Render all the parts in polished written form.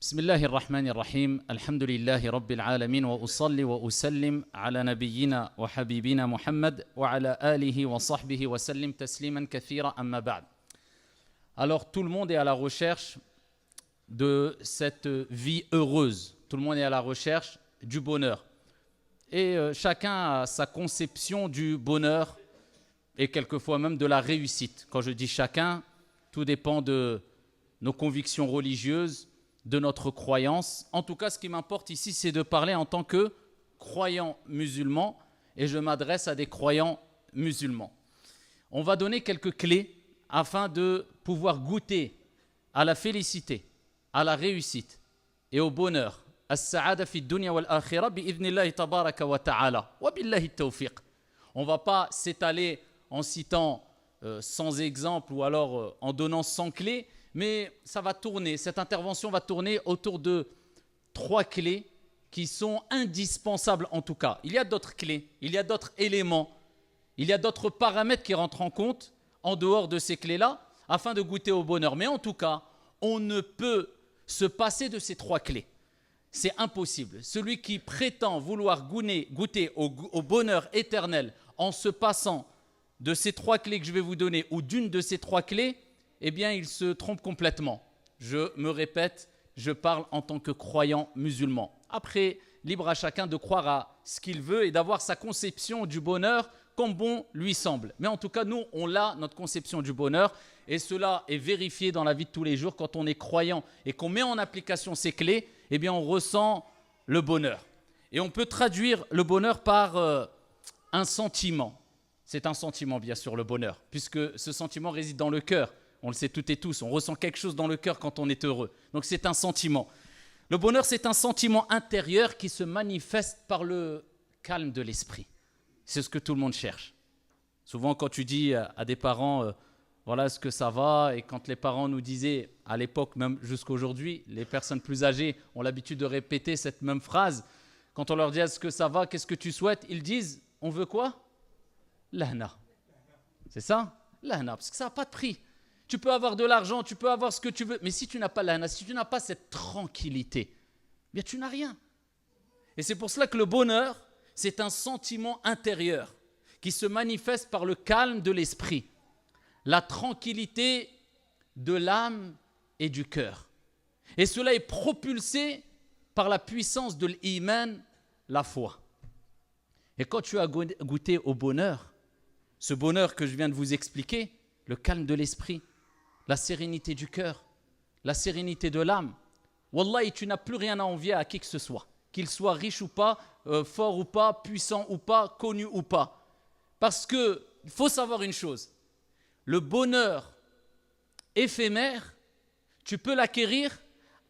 بسم الله الرحمن الرحيم الحمد لله رب العالمين وأصلي وأسلم على نبينا وحبيبنا محمد وعلى آله وصحبه وسلم تسليما كثيرا أما بعد. Alors tout le monde est à la recherche de cette vie heureuse, tout le monde est à la recherche du bonheur. Et chacun a sa conception du bonheur et quelquefois même de la réussite. Quand je dis chacun, tout dépend de nos convictions religieuses, de notre croyance. En tout cas, ce qui m'importe ici, c'est de parler en tant que croyant musulman et je m'adresse à des croyants musulmans. On va donner quelques clés afin de pouvoir goûter à la félicité, à la réussite et au bonheur. As-sa'ada fi dunya wal akhirah bi'idhnillahi tabaraka wa ta'ala wa billahi tawfiq. On ne va pas s'étaler en citant sans exemple ou alors en donnant 100 clés, mais ça va tourner, cette intervention va tourner autour de 3 clés qui sont indispensables en tout cas. Il y a d'autres clés, il y a d'autres éléments, il y a d'autres paramètres qui rentrent en compte en dehors de ces clés-là afin de goûter au bonheur. Mais en tout cas, on ne peut se passer de ces 3 clés. C'est impossible. Celui qui prétend vouloir goûter au bonheur éternel en se passant de ces 3 clés que je vais vous donner ou d'une de ces 3 clés, eh bien, il se trompe complètement. Je me répète, je parle en tant que croyant musulman. Après, libre à chacun de croire à ce qu'il veut et d'avoir sa conception du bonheur comme bon lui semble. Mais en tout cas, nous, on a notre conception du bonheur et cela est vérifié dans la vie de tous les jours. Quand on est croyant et qu'on met en application ces clés, eh bien, on ressent le bonheur. Et on peut traduire le bonheur par un sentiment. C'est un sentiment, bien sûr, le bonheur, puisque ce sentiment réside dans le cœur. On le sait toutes et tous, on ressent quelque chose dans le cœur quand on est heureux. Donc c'est un sentiment. Le bonheur, c'est un sentiment intérieur qui se manifeste par le calme de l'esprit. C'est ce que tout le monde cherche. Souvent, quand tu dis à des parents, voilà est-ce que ça va, et quand les parents nous disaient, à l'époque, même jusqu'à aujourd'hui, les personnes plus âgées ont l'habitude de répéter cette même phrase. Quand on leur dit est-ce que ça va, qu'est-ce que tu souhaites, ils disent, on veut quoi? L'ahna. C'est ça? L'ahna, parce que ça n'a pas de prix. Tu peux avoir de l'argent, tu peux avoir ce que tu veux, mais si tu n'as pas l'ahna, si tu n'as pas cette tranquillité, bien tu n'as rien. Et c'est pour cela que le bonheur, c'est un sentiment intérieur qui se manifeste par le calme de l'esprit, la tranquillité de l'âme et du cœur. Et cela est propulsé par la puissance de l'iman, la foi. Et quand tu as goûté au bonheur, ce bonheur que je viens de vous expliquer, le calme de l'esprit, la sérénité du cœur, la sérénité de l'âme, wallahi, tu n'as plus rien à envier à qui que ce soit, qu'il soit riche ou pas, fort ou pas, puissant ou pas, connu ou pas. Parce qu'il faut savoir une chose, le bonheur éphémère, tu peux l'acquérir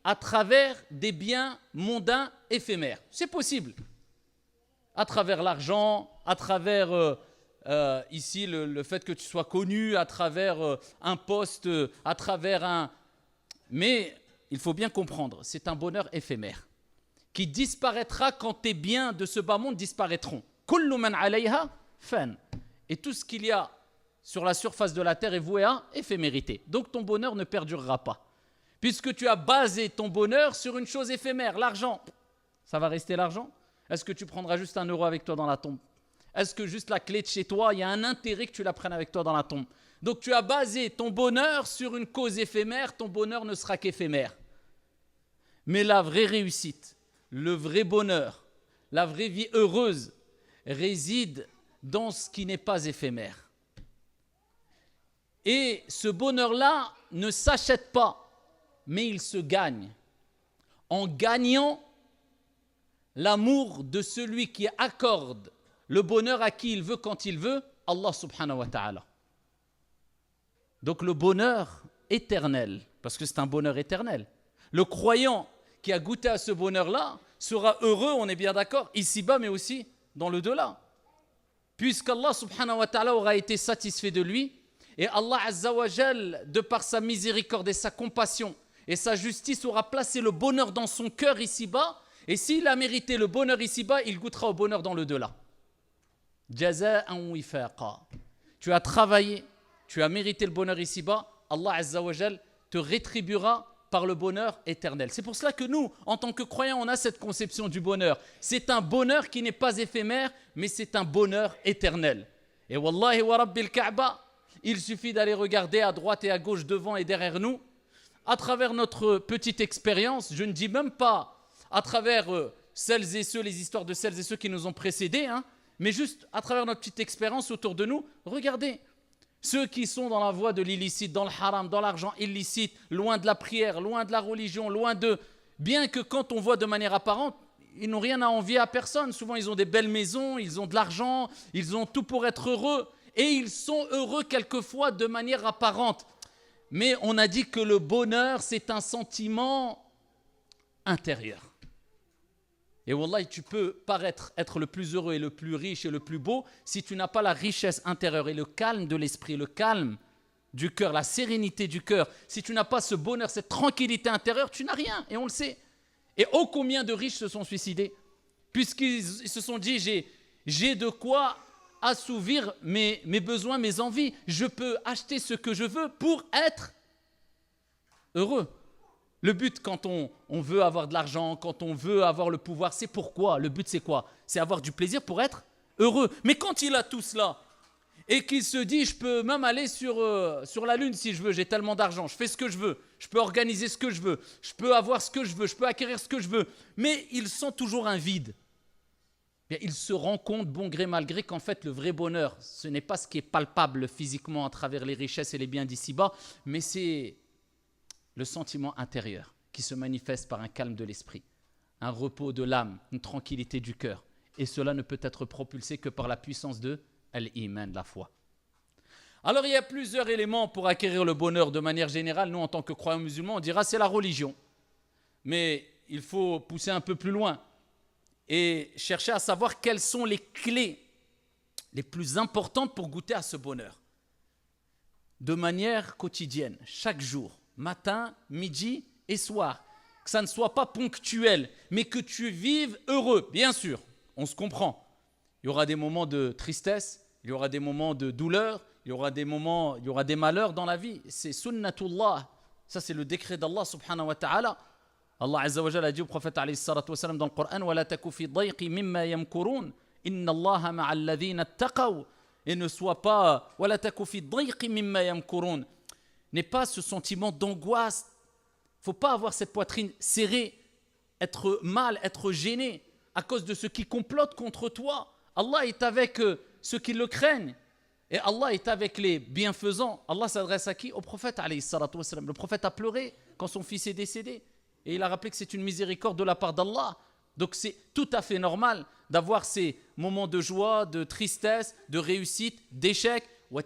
à travers des biens mondains éphémères. C'est possible. À travers l'argent, à travers ici le fait que tu sois connu, à travers un poste, à travers un... Mais il faut bien comprendre, c'est un bonheur éphémère qui disparaîtra quand tes biens de ce bas monde disparaîtront. Kullu man alayha fan. Et tout ce qu'il y a sur la surface de la terre est voué à éphémérité. Donc ton bonheur ne perdurera pas. Puisque tu as basé ton bonheur sur une chose éphémère, l'argent. Ça va rester l'argent? Est-ce que tu prendras juste 1 euro avec toi dans la tombe? Est-ce que juste la clé de chez toi, il y a un intérêt que tu la prennes avec toi dans la tombe? Donc tu as basé ton bonheur sur une cause éphémère, ton bonheur ne sera qu'éphémère. Mais la vraie réussite, le vrai bonheur, la vraie vie heureuse réside dans ce qui n'est pas éphémère. Et ce bonheur-là ne s'achète pas, mais il se gagne. En gagnant l'amour de celui qui accorde le bonheur à qui il veut, quand il veut, Allah subhanahu wa ta'ala. Donc le bonheur éternel, parce que c'est un bonheur éternel. Le croyant qui a goûté à ce bonheur-là sera heureux, on est bien d'accord, ici-bas, mais aussi dans le delà. Puisqu'Allah subhanahu wa ta'ala aura été satisfait de lui, et Allah azza wa jal, de par sa miséricorde et sa compassion et sa justice, aura placé le bonheur dans son cœur ici-bas, et s'il a mérité le bonheur ici-bas, il goûtera au bonheur dans le delà. Jaza'an wifaqa. Tu as travaillé, tu as mérité le bonheur ici-bas, Allah Azza wa Jal te rétribuera par le bonheur éternel. C'est pour cela que nous, en tant que croyants, on a cette conception du bonheur. C'est un bonheur qui n'est pas éphémère, mais c'est un bonheur éternel. Et wallahi wa rabbil Kaaba, il suffit d'aller regarder à droite et à gauche, devant et derrière nous, à travers notre petite expérience, je ne dis même pas à travers celles et ceux, les histoires de celles et ceux qui nous ont précédés, mais juste à travers notre petite expérience autour de nous, regardez. Ceux qui sont dans la voie de l'illicite, dans le haram, dans l'argent illicite, loin de la prière, loin de la religion, loin de... Bien que quand on voit de manière apparente, ils n'ont rien à envier à personne. Souvent, ils ont des belles maisons, ils ont de l'argent, ils ont tout pour être heureux. Et ils sont heureux quelquefois de manière apparente. Mais on a dit que le bonheur, c'est un sentiment intérieur. Et wallahi, tu peux paraître être le plus heureux et le plus riche et le plus beau si tu n'as pas la richesse intérieure et le calme de l'esprit, le calme du cœur, la sérénité du cœur. Si tu n'as pas ce bonheur, cette tranquillité intérieure, tu n'as rien, et on le sait. Et ô combien de riches se sont suicidés, puisqu'ils se sont dit, j'ai de quoi assouvir mes besoins, mes envies. Je peux acheter ce que je veux pour être heureux. Le but, quand on veut avoir de l'argent, quand on veut avoir le pouvoir, c'est pourquoi? Le but, c'est quoi? C'est avoir du plaisir pour être heureux. Mais quand il a tout cela et qu'il se dit, je peux même aller sur la lune si je veux, j'ai tellement d'argent, je fais ce que je veux, je peux organiser ce que je veux, je peux avoir ce que je veux, je peux acquérir ce que je veux, mais il sent toujours un vide. Bien, il se rend compte, bon gré mal gré, qu'en fait, le vrai bonheur, ce n'est pas ce qui est palpable physiquement à travers les richesses et les biens d'ici-bas, mais c'est le sentiment intérieur qui se manifeste par un calme de l'esprit, un repos de l'âme, une tranquillité du cœur. Et cela ne peut être propulsé que par la puissance de l'iman, de la foi. Alors il y a plusieurs éléments pour acquérir le bonheur de manière générale. Nous, en tant que croyants musulmans, on dira c'est la religion. Mais il faut pousser un peu plus loin et chercher à savoir quelles sont les clés les plus importantes pour goûter à ce bonheur. De manière quotidienne, chaque jour. Matin, midi et soir. Que ça ne soit pas ponctuel, mais que tu vives heureux. Bien sûr, on se comprend. Il y aura des moments de tristesse, il y aura des moments de douleur, il y aura des malheurs dans la vie. C'est sunnatullah. Ça, c'est le décret d'Allah subhanahu wa ta'ala. Allah azza wa jalla a dit au prophète alayhi salatu wa salam dans le Coran wa la taku fi dayqi mimma yamkurun inna Allaha ma'a alladhina attaqaw. Et ne sois pas wa la taku fi dayqi mimma yamkurun. N'est pas ce sentiment d'angoisse. Il ne faut pas avoir cette poitrine serrée, être mal, être gêné à cause de ceux qui complotent contre toi. Allah est avec ceux qui le craignent. Et Allah est avec les bienfaisants. Allah s'adresse à qui? Au prophète, alayhi salatu wassalam. Le prophète a pleuré quand son fils est décédé. Et il a rappelé que c'est une miséricorde de la part d'Allah. Donc c'est tout à fait normal d'avoir ces moments de joie, de tristesse, de réussite, d'échec. Allah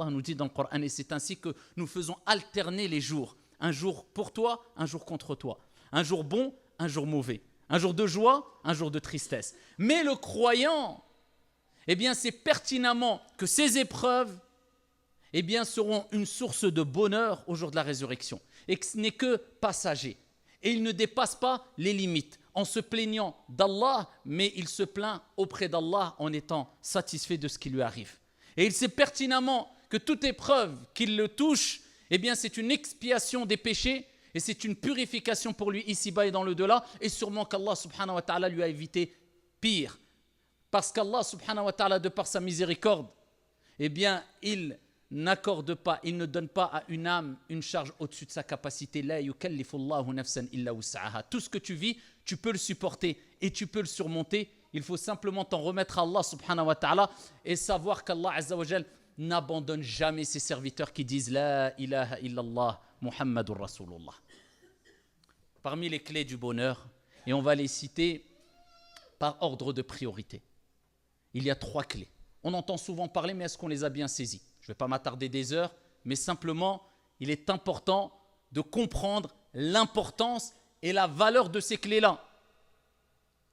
nous dit dans le Coran, et c'est ainsi que nous faisons alterner les jours. Un jour pour toi, un jour contre toi. Un jour bon, un jour mauvais. Un jour de joie, un jour de tristesse. Mais le croyant, eh bien, c'est pertinemment que ces épreuves, eh bien, seront une source de bonheur au jour de la résurrection. Et que ce n'est que passager. Et il ne dépasse pas les limites en se plaignant d'Allah, mais il se plaint auprès d'Allah en étant satisfait de ce qui lui arrive. Et il sait pertinemment que toute épreuve qui le touche, eh bien, c'est une expiation des péchés et c'est une purification pour lui ici-bas et dans le delà. Et sûrement qu'Allah subhanahu wa ta'ala lui a évité pire. Parce qu'Allah subhanahu wa ta'ala, de par sa miséricorde, eh bien, il n'accorde pas, il ne donne pas à une âme une charge au-dessus de sa capacité. La yukallifullahu nafsan illa wus'aha. Tout ce que tu vis, tu peux le supporter et tu peux le surmonter. Il faut simplement t'en remettre à Allah subhanahu wa ta'ala et savoir qu'Allah azza wa jal n'abandonne jamais ses serviteurs qui disent La ilaha illallah Muhammadur Rasulullah. Parmi les clés du bonheur, et on va les citer par ordre de priorité, il y a 3 clés. On entend souvent parler, mais est-ce qu'on les a bien saisies? Je ne vais pas m'attarder des heures, mais simplement, il est important de comprendre l'importance et la valeur de ces clés-là.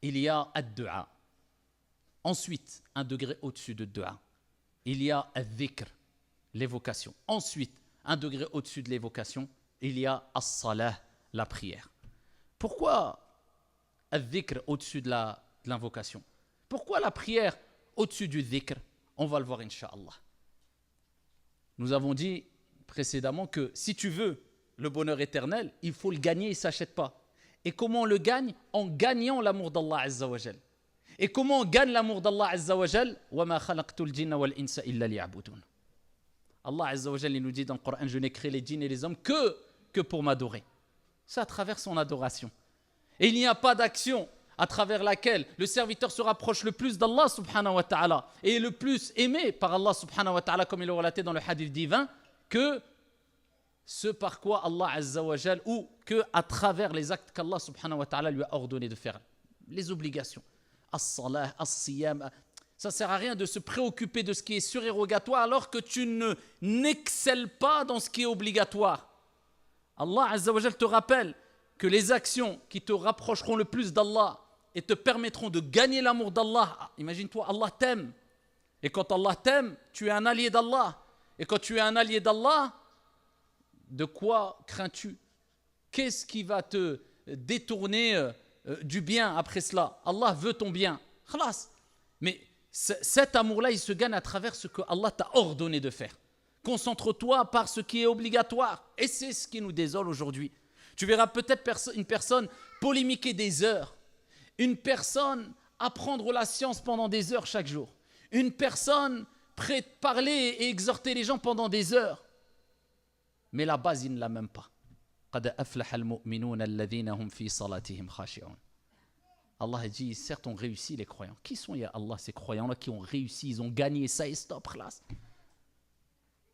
Il y a ad-du'a. Ensuite, un degré au-dessus de du'a, il y a ad-dhikr, l'évocation. Ensuite, un degré au-dessus de l'évocation, il y a as-salah, la prière. Pourquoi ad-dhikr au-dessus de l'invocation? Pourquoi la prière au-dessus du dhikr? On va le voir, incha'Allah. Nous avons dit précédemment que si tu veux le bonheur éternel, il faut le gagner, il ne s'achète pas. Et comment on le gagne? En gagnant l'amour d'Allah Azza wa Jal. Et comment on gagne l'amour d'Allah Azza wa Jal? وَمَا خَلَقْتُ الْجِنَّ وَالْإِنسَ إِلَّا لِيَعْبُدُونَ. Allah Azza wa Jal, il nous dit dans le Coran, je n'ai créé les djinns et les hommes que pour m'adorer. C'est à travers son adoration. Et il n'y a pas d'action à travers laquelle le serviteur se rapproche le plus d'Allah subhanahu wa ta'ala et est le plus aimé par Allah subhanahu wa ta'ala, comme il est relaté dans le hadith divin, que ce par quoi Allah Azza wa Jal, ou que à travers les actes qu'Allah subhanahu wa ta'ala lui a ordonné de faire, les obligations, as-salah, as-siyam. Ça ne sert à rien de se préoccuper de ce qui est surérogatoire alors que tu n'excelles pas dans ce qui est obligatoire. Allah Azza wa Jal te rappelle que les actions qui te rapprocheront le plus d'Allah et te permettront de gagner l'amour d'Allah, imagine-toi, Allah t'aime. Et quand Allah t'aime, tu es un allié d'Allah. Et quand tu es un allié d'Allah, de quoi crains-tu? Qu'est-ce qui va te détourner du bien après cela? Allah veut ton bien. Khalas. Mais cet amour-là, il se gagne à travers ce que Allah t'a ordonné de faire. Concentre-toi par ce qui est obligatoire. Et c'est ce qui nous désole aujourd'hui. Tu verras peut-être une personne polémiquer des heures. Une personne apprendre la science pendant des heures chaque jour. Une personne prête à parler et exhorter les gens pendant des heures. Mais la base, il ne l'a même pas. قَدْ أَفْلَحَ الْمُؤْمِنُونَ الَّذِينَ هُمْ فِي صَلَاتِهِمْ خَاشِعُونَ. Allah dit, certes, ont réussi les croyants. Qui sont, ya Allah, ces croyants-là qui ont réussi, ils ont gagné ça et stop, classe.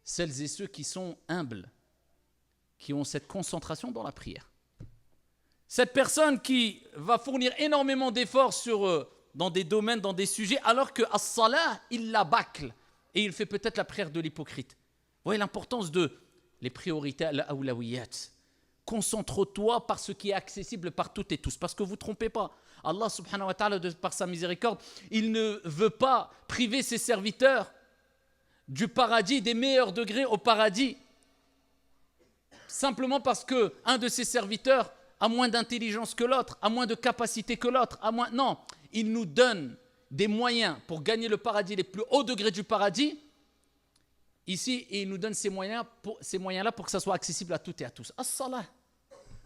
Celles et ceux qui sont humbles, qui ont cette concentration dans la prière. Cette personne qui va fournir énormément d'efforts dans des domaines, dans des sujets, alors que as-salah, il la bâcle et il fait peut-être la prière de l'hypocrite. Vous voyez l'importance de les priorités, al-awlawiyat. Concentre-toi par ce qui est accessible par toutes et tous, parce que vous ne trompez pas. Allah subhanahu wa ta'ala, par sa miséricorde, il ne veut pas priver ses serviteurs du paradis, des meilleurs degrés au paradis, simplement parce qu'un de ses serviteurs a moins d'intelligence que l'autre, a moins de capacité que l'autre, non, il nous donne des moyens pour gagner le paradis, les plus hauts degrés du paradis, ici, et il nous donne ces moyens-là pour que ça soit accessible à toutes et à tous. As-salah.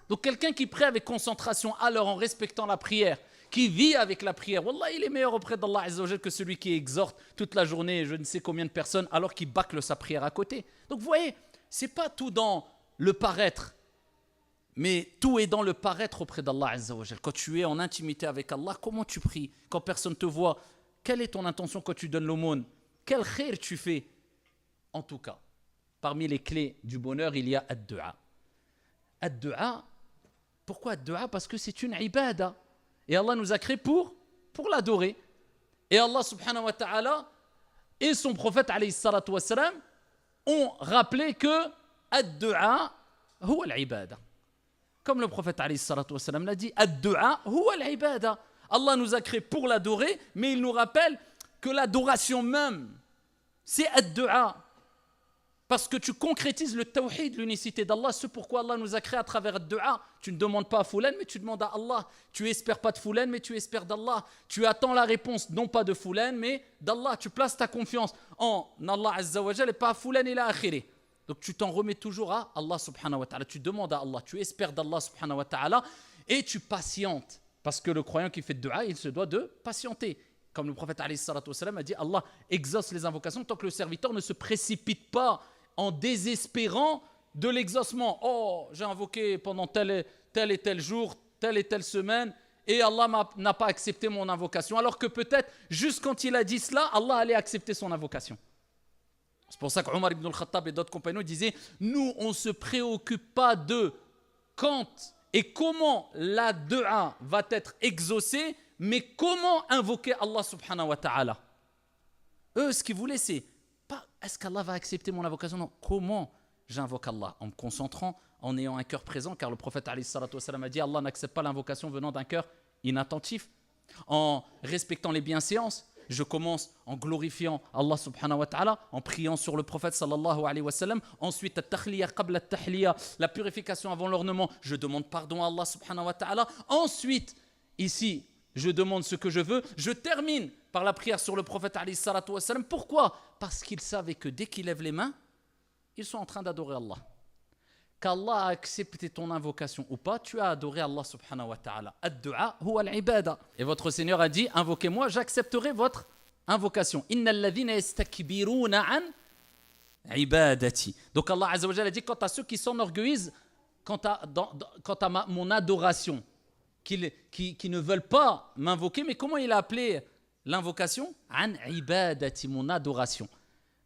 Donc quelqu'un qui prie avec concentration, alors en respectant la prière, qui vit avec la prière, wallah, il est meilleur auprès d'Allah Azza wa Jal que celui qui exhorte toute la journée je ne sais combien de personnes alors qu'il bâcle sa prière à côté. Donc vous voyez, c'est pas tout dans le paraître, mais tout est dans le paraître auprès d'Allah Azza wa Jal. Quand tu es en intimité avec Allah, comment tu pries? Quand personne te voit, quelle est ton intention quand tu donnes l'aumône? Quel khair tu fais? En tout cas, parmi les clés du bonheur, il y a ad-du'a. Ad-du'a, pourquoi ad-du'a? Parce que c'est une ibada. Et Allah nous a créés pour l'adorer. Et Allah subhanahu wa ta'ala et son prophète alayhi salatu wa salam ont rappelé que ad-du'a huwa al-ibada. Comme le prophète alayhi salatu wa salam l'a dit, ad-du'a huwa al-ibada. Allah nous a créés pour l'adorer, mais il nous rappelle que l'adoration même, c'est ad-du'a. Parce que tu concrétises le tawhid, l'unicité d'Allah, ce pourquoi Allah nous a créés à travers ad-du'a. Tu ne demandes pas à Foulan, mais tu demandes à Allah. Tu espères pas de Foulan, mais tu espères d'Allah. Tu attends la réponse, non pas de Foulan, mais d'Allah. Tu places ta confiance en Allah Azza wa Jal et pas à Foulan et la akhiri. Donc tu t'en remets toujours à Allah subhanahu wa ta'ala. Tu demandes à Allah, tu espères d'Allah subhanahu wa ta'ala et tu patientes. Parce que le croyant qui fait dua, il se doit de patienter. Comme le prophète alayhi salatu wa salam a dit, Allah exauce les invocations tant que le serviteur ne se précipite pas en désespérant de l'exaucement. Oh, j'ai invoqué pendant tel et tel jour, telle et telle semaine, et Allah n'a pas accepté mon invocation. Alors que peut-être, juste quand il a dit cela, Allah allait accepter son invocation. C'est pour ça qu'Omar ibn al-Khattab et d'autres compagnons disaient, nous, on ne se préoccupe pas de quand et comment la dua va être exaucée, mais comment invoquer Allah subhanahu wa ta'ala. Eux, ce qu'ils voulaient, c'est pas est-ce qu'Allah va accepter mon invocation? Non, comment j'invoque Allah? En me concentrant, en ayant un cœur présent, car le prophète alayhi salatu wa salam a dit Allah n'accepte pas l'invocation venant d'un cœur inattentif. En respectant les bienséances, je commence en glorifiant Allah subhanahu wa ta'ala, en priant sur le prophète sallallahu alayhi wa sallam. Ensuite, at-takhliya qabla at-tahliya, la purification avant l'ornement, je demande pardon à Allah subhanahu wa ta'ala. Ensuite, ici, je demande ce que je veux. Je termine par la prière sur le prophète alayhi salatu wa sallam. Pourquoi? Parce qu'il savait que dès qu'il lève les mains, ils sont en train d'adorer Allah. Qu'Allah a accepté ton invocation ou pas, tu as adoré Allah subhanahu wa ta'ala. Ad-du'a huwa al-ibada. Et votre Seigneur a dit, invoquez-moi, j'accepterai votre invocation. Innal ladhina yastakbiruna an ibadati. Donc Allah Azza wa Jalla a dit, quant à ceux qui s'enorgueillissent, quant à mon adoration, qui ne veulent pas m'invoquer, mais comment il a appelé l'invocation? An ibadati, mon adoration.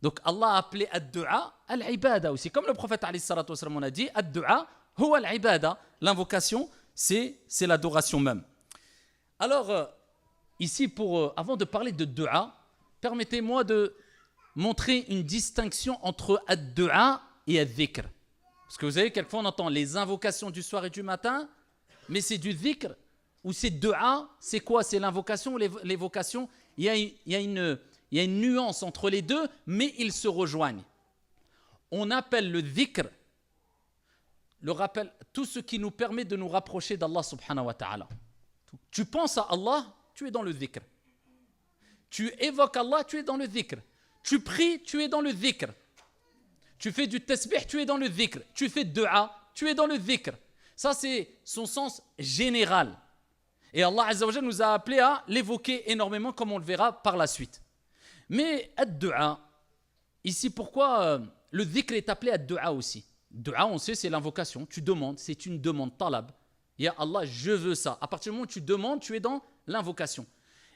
Donc Allah a appelé ad-du'a al-ibada aussi. Comme le prophète alayhi salatu wasalam on a dit, ad-du'a huwa al-ibada. L'invocation, c'est l'adoration même. Alors, ici, avant de parler de du'a, permettez-moi de montrer une distinction entre ad-du'a et ad-dhikr. Parce que vous savez, quelquefois on entend les invocations du soir et du matin, mais c'est du dhikr ou c'est du'a. C'est quoi? C'est l'invocation ou l'évocation? Il y a une nuance entre les deux, mais ils se rejoignent. On appelle le dhikr, le rappel, tout ce qui nous permet de nous rapprocher d'Allah subhanahu wa ta'ala. Tu penses à Allah, tu es dans le dhikr. Tu évoques Allah, tu es dans le dhikr. Tu pries, tu es dans le dhikr. Tu fais du tasbih, tu es dans le dhikr. Tu fais dua, tu es dans le dhikr. Ça, c'est son sens général. Et Allah Azza wa Jalla nous a appelés à l'évoquer énormément, comme on le verra par la suite. Mais ad-du'a, ici pourquoi le dhikr est appelé ad-du'a aussi? Du'a, on sait, c'est l'invocation. Tu demandes, c'est une demande, talab. Ya Allah, je veux ça. À partir du moment où tu demandes, tu es dans l'invocation.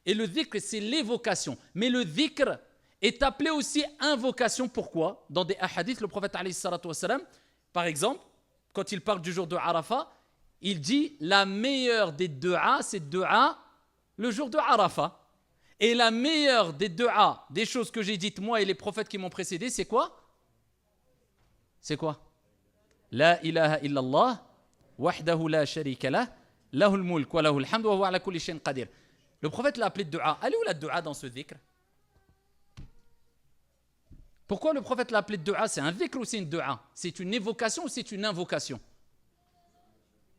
Et le dhikr, c'est l'évocation. Mais le dhikr est appelé aussi invocation. Pourquoi? Dans des hadiths, le prophète alayhi salatu wassalam, par exemple, quand il parle du jour de Arafat, il dit la meilleure des du'a, c'est du'a le jour de Arafat. Et la meilleure des du'a, des choses que j'ai dites moi et les prophètes qui m'ont précédé, c'est quoi? C'est quoi? La ilaha illallah, wahdahu la sharika lah, lahul mulk wa lahul hamd wa huwa ala kulli shay'in qadir. Le prophète l'a appelé du'a. Elle est où la du'a dans ce dhikr? Pourquoi le prophète l'a appelé du'a? C'est un dhikr ou c'est une du'a? C'est une évocation ou c'est une invocation?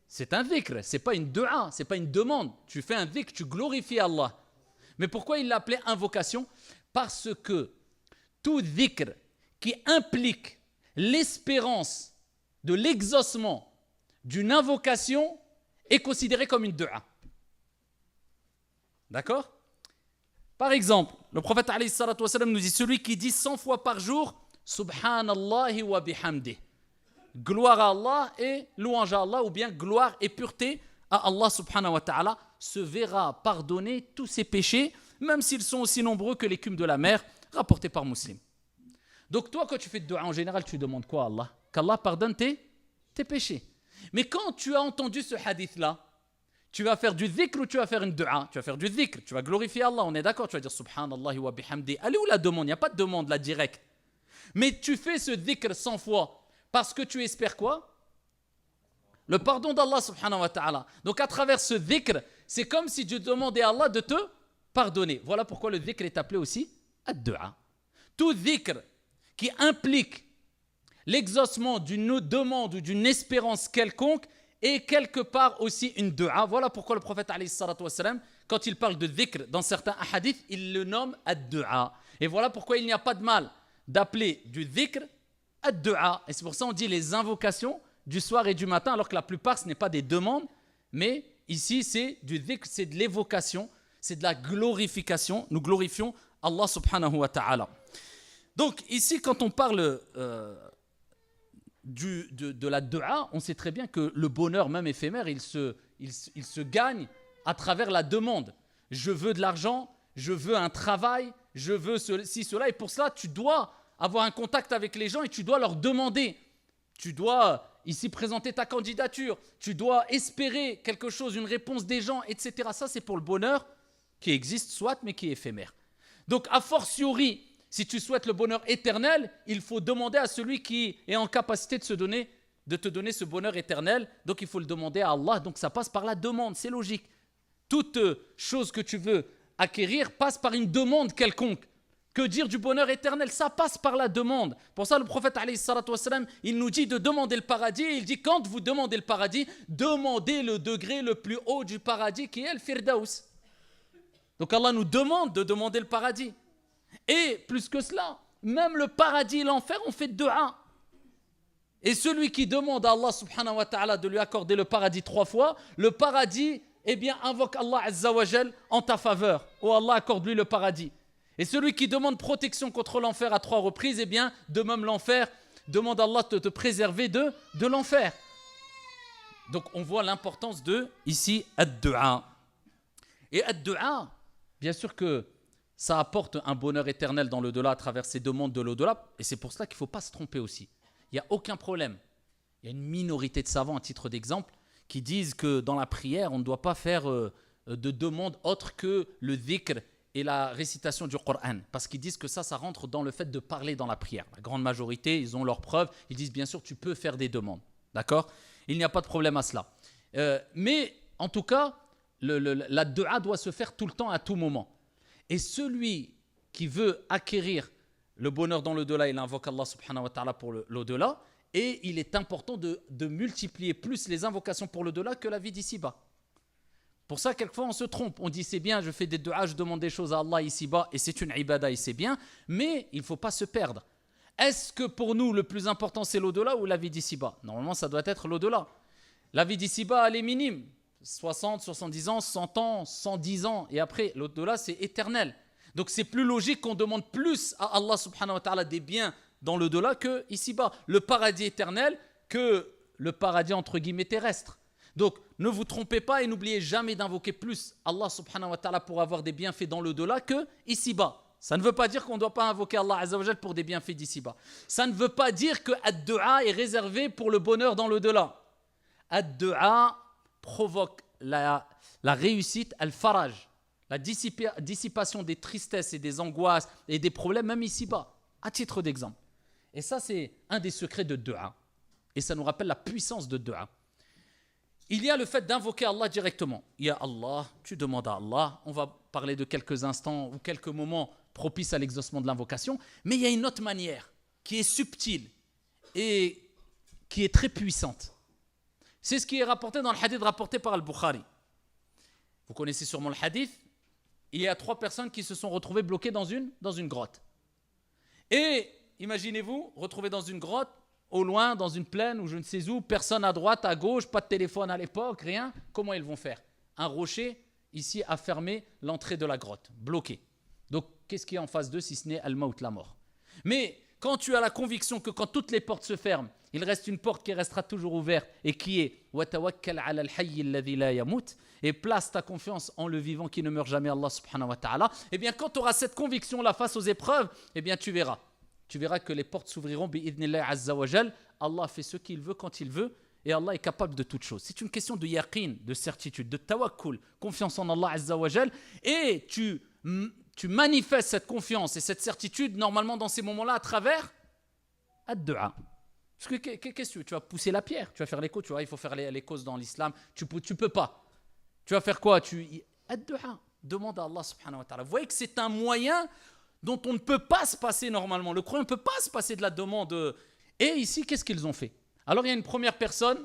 C'est un dhikr, c'est pas une du'a, c'est pas une demande. Tu fais un dhikr, tu glorifies Allah. Mais pourquoi il l'a appelé invocation? Parce que tout dhikr qui implique l'espérance de l'exaucement d'une invocation est considéré comme une du'a. D'accord? Par exemple, le prophète alayhi salatu wassalam nous dit, celui qui dit 100 fois par jour Subhanallahi wa bihamdi, gloire à Allah et louange à Allah, ou bien gloire et pureté à Allah subhanahu wa ta'ala, se verra pardonner tous ses péchés, même s'ils sont aussi nombreux que l'écume de la mer, rapporté par Muslim. Donc toi, quand tu fais de dua, en général, tu demandes quoi à Allah? Qu'Allah pardonne tes péchés. Mais quand tu as entendu ce hadith-là, tu vas faire du dhikr ou tu vas faire une dua? Tu vas faire du dhikr, tu vas glorifier Allah, on est d'accord, tu vas dire Subhanallahi wa bihamdi. Allez où la demande? Il n'y a pas de demande là directe. Mais tu fais ce dhikr 100 fois parce que tu espères quoi? Le pardon d'Allah subhanahu wa ta'ala. Donc à travers ce dhikr, c'est comme si tu demandais à Allah de te pardonner. Voilà pourquoi le dhikr est appelé aussi ad-du'a. Tout dhikr qui implique l'exaucement d'une demande ou d'une espérance quelconque est quelque part aussi une du'a. Voilà pourquoi le prophète alayhi salatu wassalam, quand il parle de dhikr dans certains hadiths, il le nomme ad-du'a. Et voilà pourquoi il n'y a pas de mal d'appeler du dhikr ad-du'a. Et c'est pour ça qu'on dit les invocations du soir et du matin, alors que la plupart ce n'est pas des demandes, mais ici c'est du dhikr, c'est de l'évocation, c'est de la glorification. Nous glorifions Allah subhanahu wa ta'ala. Donc ici quand on parle de la du'a, on sait très bien que le bonheur même éphémère, il se gagne à travers la demande. Je veux de l'argent, je veux un travail, je veux ceci, cela, et pour cela tu dois avoir un contact avec les gens et tu dois leur demander. Tu dois ici présenter ta candidature, tu dois espérer quelque chose, une réponse des gens, etc. Ça c'est pour le bonheur qui existe soit, mais qui est éphémère. Donc a fortiori, si tu souhaites le bonheur éternel, il faut demander à celui qui est en capacité de te donner ce bonheur éternel. Donc il faut le demander à Allah. Donc ça passe par la demande, c'est logique. Toute chose que tu veux acquérir passe par une demande quelconque. Que dire du bonheur éternel? Ça passe par la demande. Pour ça, le prophète, alayhi salatu wassalam, il nous dit de demander le paradis. Il dit, quand vous demandez le paradis, demandez le degré le plus haut du paradis qui est le firdaus. Donc Allah nous demande de demander le paradis. Et plus que cela, même le paradis et l'enfer, on fait dua. Et celui qui demande à Allah subhanahu wa ta'ala de lui accorder le paradis 3 fois, le paradis, eh bien, invoque Allah azza wa jal en ta faveur. Oh Allah, accorde-lui le paradis. Et celui qui demande protection contre l'enfer à 3 reprises, eh bien, de même l'enfer, demande à Allah de te préserver de l'enfer. Donc, on voit l'importance de, ici, ad-du'a. Et ad-du'a, bien sûr que ça apporte un bonheur éternel dans l'au-delà à travers ces demandes de l'au-delà. Et c'est pour cela qu'il ne faut pas se tromper aussi. Il n'y a aucun problème. Il y a une minorité de savants, à titre d'exemple, qui disent que dans la prière, on ne doit pas faire de demande autre que le dhikr et la récitation du Coran. Parce qu'ils disent que ça rentre dans le fait de parler dans la prière. La grande majorité, ils ont leurs preuves. Ils disent bien sûr, tu peux faire des demandes. D'accord ? Il n'y a pas de problème à cela. Mais en tout cas, la dua doit se faire tout le temps, à tout moment. Et celui qui veut acquérir le bonheur dans l'au-delà, il invoque Allah subhanahu wa ta'ala pour l'au-delà. Et il est important de multiplier plus les invocations pour l'au-delà que la vie d'ici-bas. Pour ça, quelquefois, on se trompe. On dit, c'est bien, je fais des duas, je demande des choses à Allah ici-bas, et c'est une ibada, et c'est bien. Mais il ne faut pas se perdre. Est-ce que pour nous, le plus important, c'est l'au-delà ou la vie d'ici-bas ? Normalement, ça doit être l'au-delà. La vie d'ici-bas, elle est minime. 60, 70 ans, 100 ans, 110 ans. Et après, l'au-delà, c'est éternel. Donc, c'est plus logique qu'on demande plus à Allah subhanahu wa ta'ala des biens dans l'au-delà que ici-bas. Le paradis éternel que le paradis entre guillemets terrestre. Donc, ne vous trompez pas et n'oubliez jamais d'invoquer plus Allah subhanahu wa ta'ala pour avoir des bienfaits dans l'au-delà que ici-bas. Ça ne veut pas dire qu'on ne doit pas invoquer Allah azza wa jal pour des bienfaits d'ici-bas. Ça ne veut pas dire que ad-du'a est réservé pour le bonheur dans l'au-delà. Ad-du'a provoque la réussite, al-faraj, la dissipation des tristesses et des angoisses et des problèmes même ici-bas, à titre d'exemple. Et ça, c'est un des secrets de du'a. Et ça nous rappelle la puissance de du'a. Il y a le fait d'invoquer Allah directement. Il y a Allah, tu demandes à Allah. On va parler de quelques instants ou quelques moments propices à l'exaucement de l'invocation. Mais il y a une autre manière qui est subtile et qui est très puissante. C'est ce qui est rapporté dans le hadith rapporté par Al-Bukhari. Vous connaissez sûrement le hadith. Il y a 3 personnes qui se sont retrouvées bloquées dans une grotte. Et imaginez-vous, retrouvées dans une grotte, au loin, dans une plaine ou je ne sais où, personne à droite, à gauche, pas de téléphone à l'époque, rien. Comment ils vont faire ? Un rocher, ici, a fermé l'entrée de la grotte, bloqué. Donc, qu'est-ce qu'il y a en face d'eux si ce n'est Al-Maut, la mort ? Mais quand tu as la conviction que quand toutes les portes se ferment, il reste une porte qui restera toujours ouverte et qui est « Wa tawakkal ala al-hayy alladhi la yamut » et place ta confiance en le vivant qui ne meurt jamais, Allah subhanahu wa ta'ala, eh bien, quand tu auras cette conviction-là face aux épreuves, eh bien, tu verras. Tu verras que les portes s'ouvriront bi'idhnillah azza wa jal. Allah fait ce qu'il veut quand il veut et Allah est capable de toutes choses. C'est une question de yaqin, de certitude, de tawakkul, confiance en Allah azza wa jal, et tu manifestes cette confiance et cette certitude normalement dans ces moments-là à travers ad-du'a. Parce que qu'est-ce que tu vas pousser la pierre, tu vas faire l'écho, tu vois, il faut faire les causes dans l'islam, tu peux pas. Tu vas faire quoi ? Ad-du'a, demande à Allah subhanahu wa ta'ala. Vous voyez que c'est un moyen dont on ne peut pas se passer normalement. Le croyant ne peut pas se passer de la demande. Et ici, qu'est-ce qu'ils ont fait ? Alors, il y a une première personne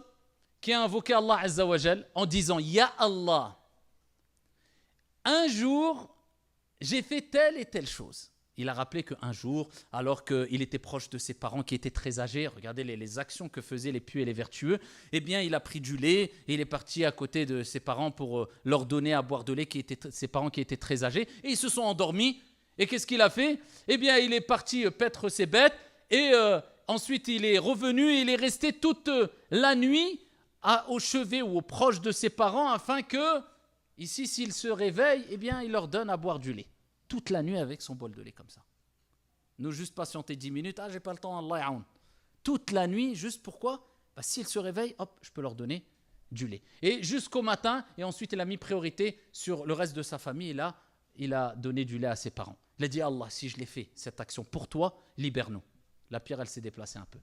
qui a invoqué Allah azza wa jal en disant « Ya Allah, un jour, j'ai fait telle et telle chose. » Il a rappelé qu'un jour, alors qu'il était proche de ses parents qui étaient très âgés, regardez les actions que faisaient les pieux et les vertueux, eh bien, il a pris du lait et il est parti à côté de ses parents pour leur donner à boire de lait, ses parents qui étaient très âgés, et ils se sont endormis. Et qu'est-ce qu'il a fait ? Eh bien, il est parti paître ses bêtes et ensuite il est revenu et il est resté toute la nuit au chevet ou au proche de ses parents afin que, ici, s'il se réveille, eh bien, il leur donne à boire du lait. Toute la nuit avec son bol de lait comme ça. Nous juste patienter 10 minutes, j'ai pas le temps, Allah ya'oun. Toute la nuit, juste pourquoi ? S'il se réveille, hop, je peux leur donner du lait. Et jusqu'au matin, et ensuite il a mis priorité sur le reste de sa famille, et là, il a donné du lait à ses parents. Il a dit, Allah, si je l'ai fait, cette action pour toi, libère-nous. La pierre, elle s'est déplacée un peu.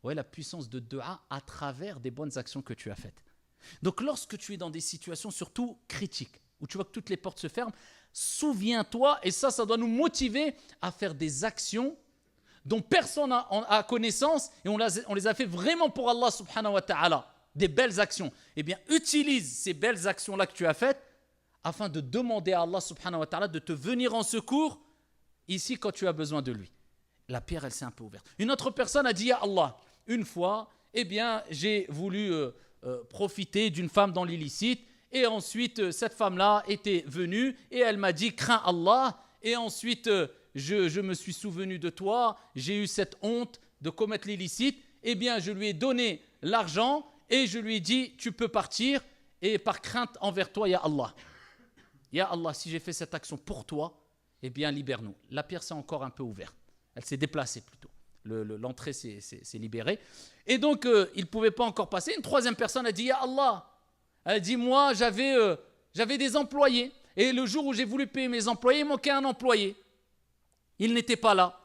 Ouais, la puissance de dua à travers des bonnes actions que tu as faites. Donc, lorsque tu es dans des situations surtout critiques, où tu vois que toutes les portes se ferment, souviens-toi, et ça doit nous motiver à faire des actions dont personne n'a connaissance, et on les a fait vraiment pour Allah subhanahu wa ta'ala, des belles actions. Eh bien, utilise ces belles actions-là que tu as faites afin de demander à Allah subhanahu wa ta'ala de te venir en secours ici quand tu as besoin de lui. La pierre, elle s'est un peu ouverte. Une autre personne a dit, ya Allah, une fois, eh bien, j'ai voulu profiter d'une femme dans l'illicite. Et ensuite, cette femme-là était venue et elle m'a dit, crains Allah. Et ensuite, je me suis souvenu de toi. J'ai eu cette honte de commettre l'illicite. Eh bien, je lui ai donné l'argent et je lui ai dit, tu peux partir. Et par crainte envers toi, ya Allah. Ya Allah, si j'ai fait cette action pour toi, eh bien, libère-nous. La pierre s'est encore un peu ouverte. Elle s'est déplacée plutôt. L'entrée s'est libérée. Et donc, il ne pouvait pas encore passer. Une troisième personne a dit, ya Allah. Elle a dit, moi, j'avais des employés. Et le jour où j'ai voulu payer mes employés, il manquait un employé. Il n'était pas là.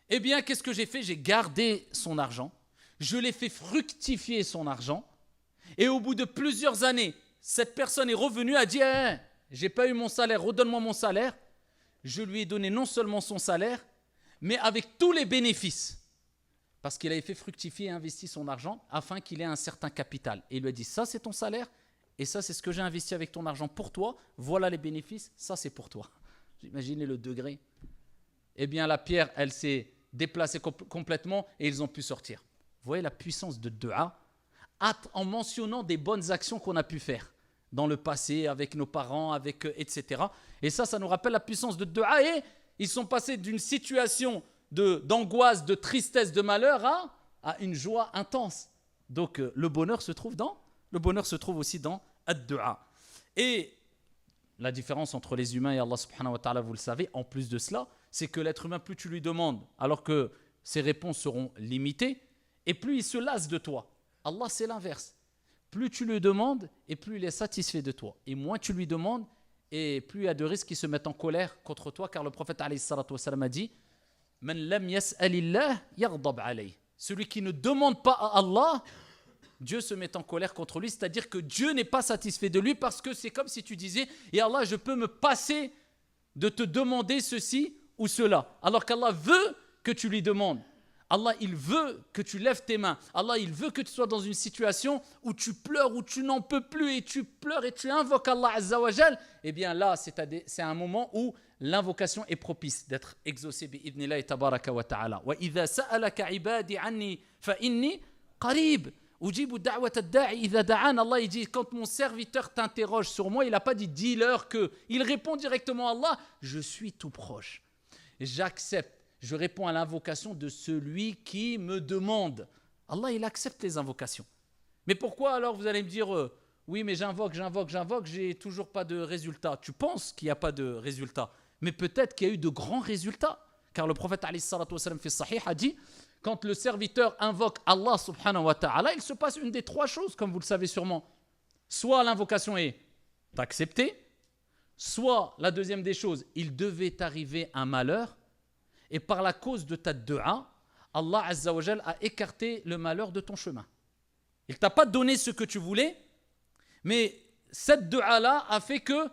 Eh bien, qu'est-ce que j'ai fait? J'ai gardé son argent. Je l'ai fait fructifier son argent. Et au bout de plusieurs années, cette personne est revenue, a dit, j'ai pas eu mon salaire, redonne-moi mon salaire. Je lui ai donné non seulement son salaire, mais avec tous les bénéfices. Parce qu'il avait fait fructifier et investi son argent afin qu'il ait un certain capital. Et il lui a dit, ça c'est ton salaire, et ça c'est ce que j'ai investi avec ton argent pour toi, voilà les bénéfices, ça c'est pour toi. Imaginez le degré. Eh bien la pierre, elle s'est déplacée complètement et ils ont pu sortir. Vous voyez la puissance de dua en mentionnant des bonnes actions qu'on a pu faire dans le passé, avec nos parents, etc. Et ça nous rappelle la puissance de dua. Et ils sont passés d'une situation d'angoisse, de tristesse, de malheur à une joie intense. Donc le bonheur se trouve aussi dans ad-dua. Et la différence entre les humains et Allah subhanahu wa ta'ala, vous le savez, en plus de cela, c'est que l'être humain, plus tu lui demandes, alors que ses réponses seront limitées, et plus il se lasse de toi. Allah, c'est l'inverse. Plus tu lui demandes, et plus il est satisfait de toi. Et moins tu lui demandes, et plus il y a de risques qu'il se mette en colère contre toi, car le prophète alayhi salatu wassalam a dit, Man lam yas'alillah yaghdab alayh. Celui qui ne demande pas à Allah, Dieu se met en colère contre lui, c'est-à-dire que Dieu n'est pas satisfait de lui, parce que c'est comme si tu disais, et Allah, je peux me passer de te demander ceci ou cela, alors qu'Allah veut que tu lui demandes. Allah, il veut que tu lèves tes mains. Allah, il veut que tu sois dans une situation où tu pleures, où tu n'en peux plus, et tu pleures et tu invoques Allah Azza wa Jal. Eh bien là, c'est un moment où l'invocation est propice d'être exaucée bi'idnillahi tabaraka wa ta'ala. Wa idha sa'alaka ibadi anni fa inni qarib. Ujibu da'wat ad-da'i idha da'an. Allah, il dit, quand mon serviteur t'interroge sur moi, il n'a pas dit dis-leur que. Il répond directement à Allah, je suis tout proche. J'accepte. Je réponds à l'invocation de celui qui me demande. Allah, il accepte les invocations. Mais pourquoi alors vous allez me dire, oui, mais j'invoque, j'ai toujours pas de résultat. Tu penses qu'il n'y a pas de résultat, mais peut-être qu'il y a eu de grands résultats. Car le prophète alayhi salatu wassalam fi sahih a dit, quand le serviteur invoque Allah subhanahu wa ta'ala, il se passe une des trois choses, comme vous le savez sûrement. Soit l'invocation est acceptée, soit la deuxième des choses, il devait arriver un malheur, et par la cause de ta dua, Allah Azza wa Jal a écarté le malheur de ton chemin. Il ne t'a pas donné ce que tu voulais, mais cette dua-là a fait que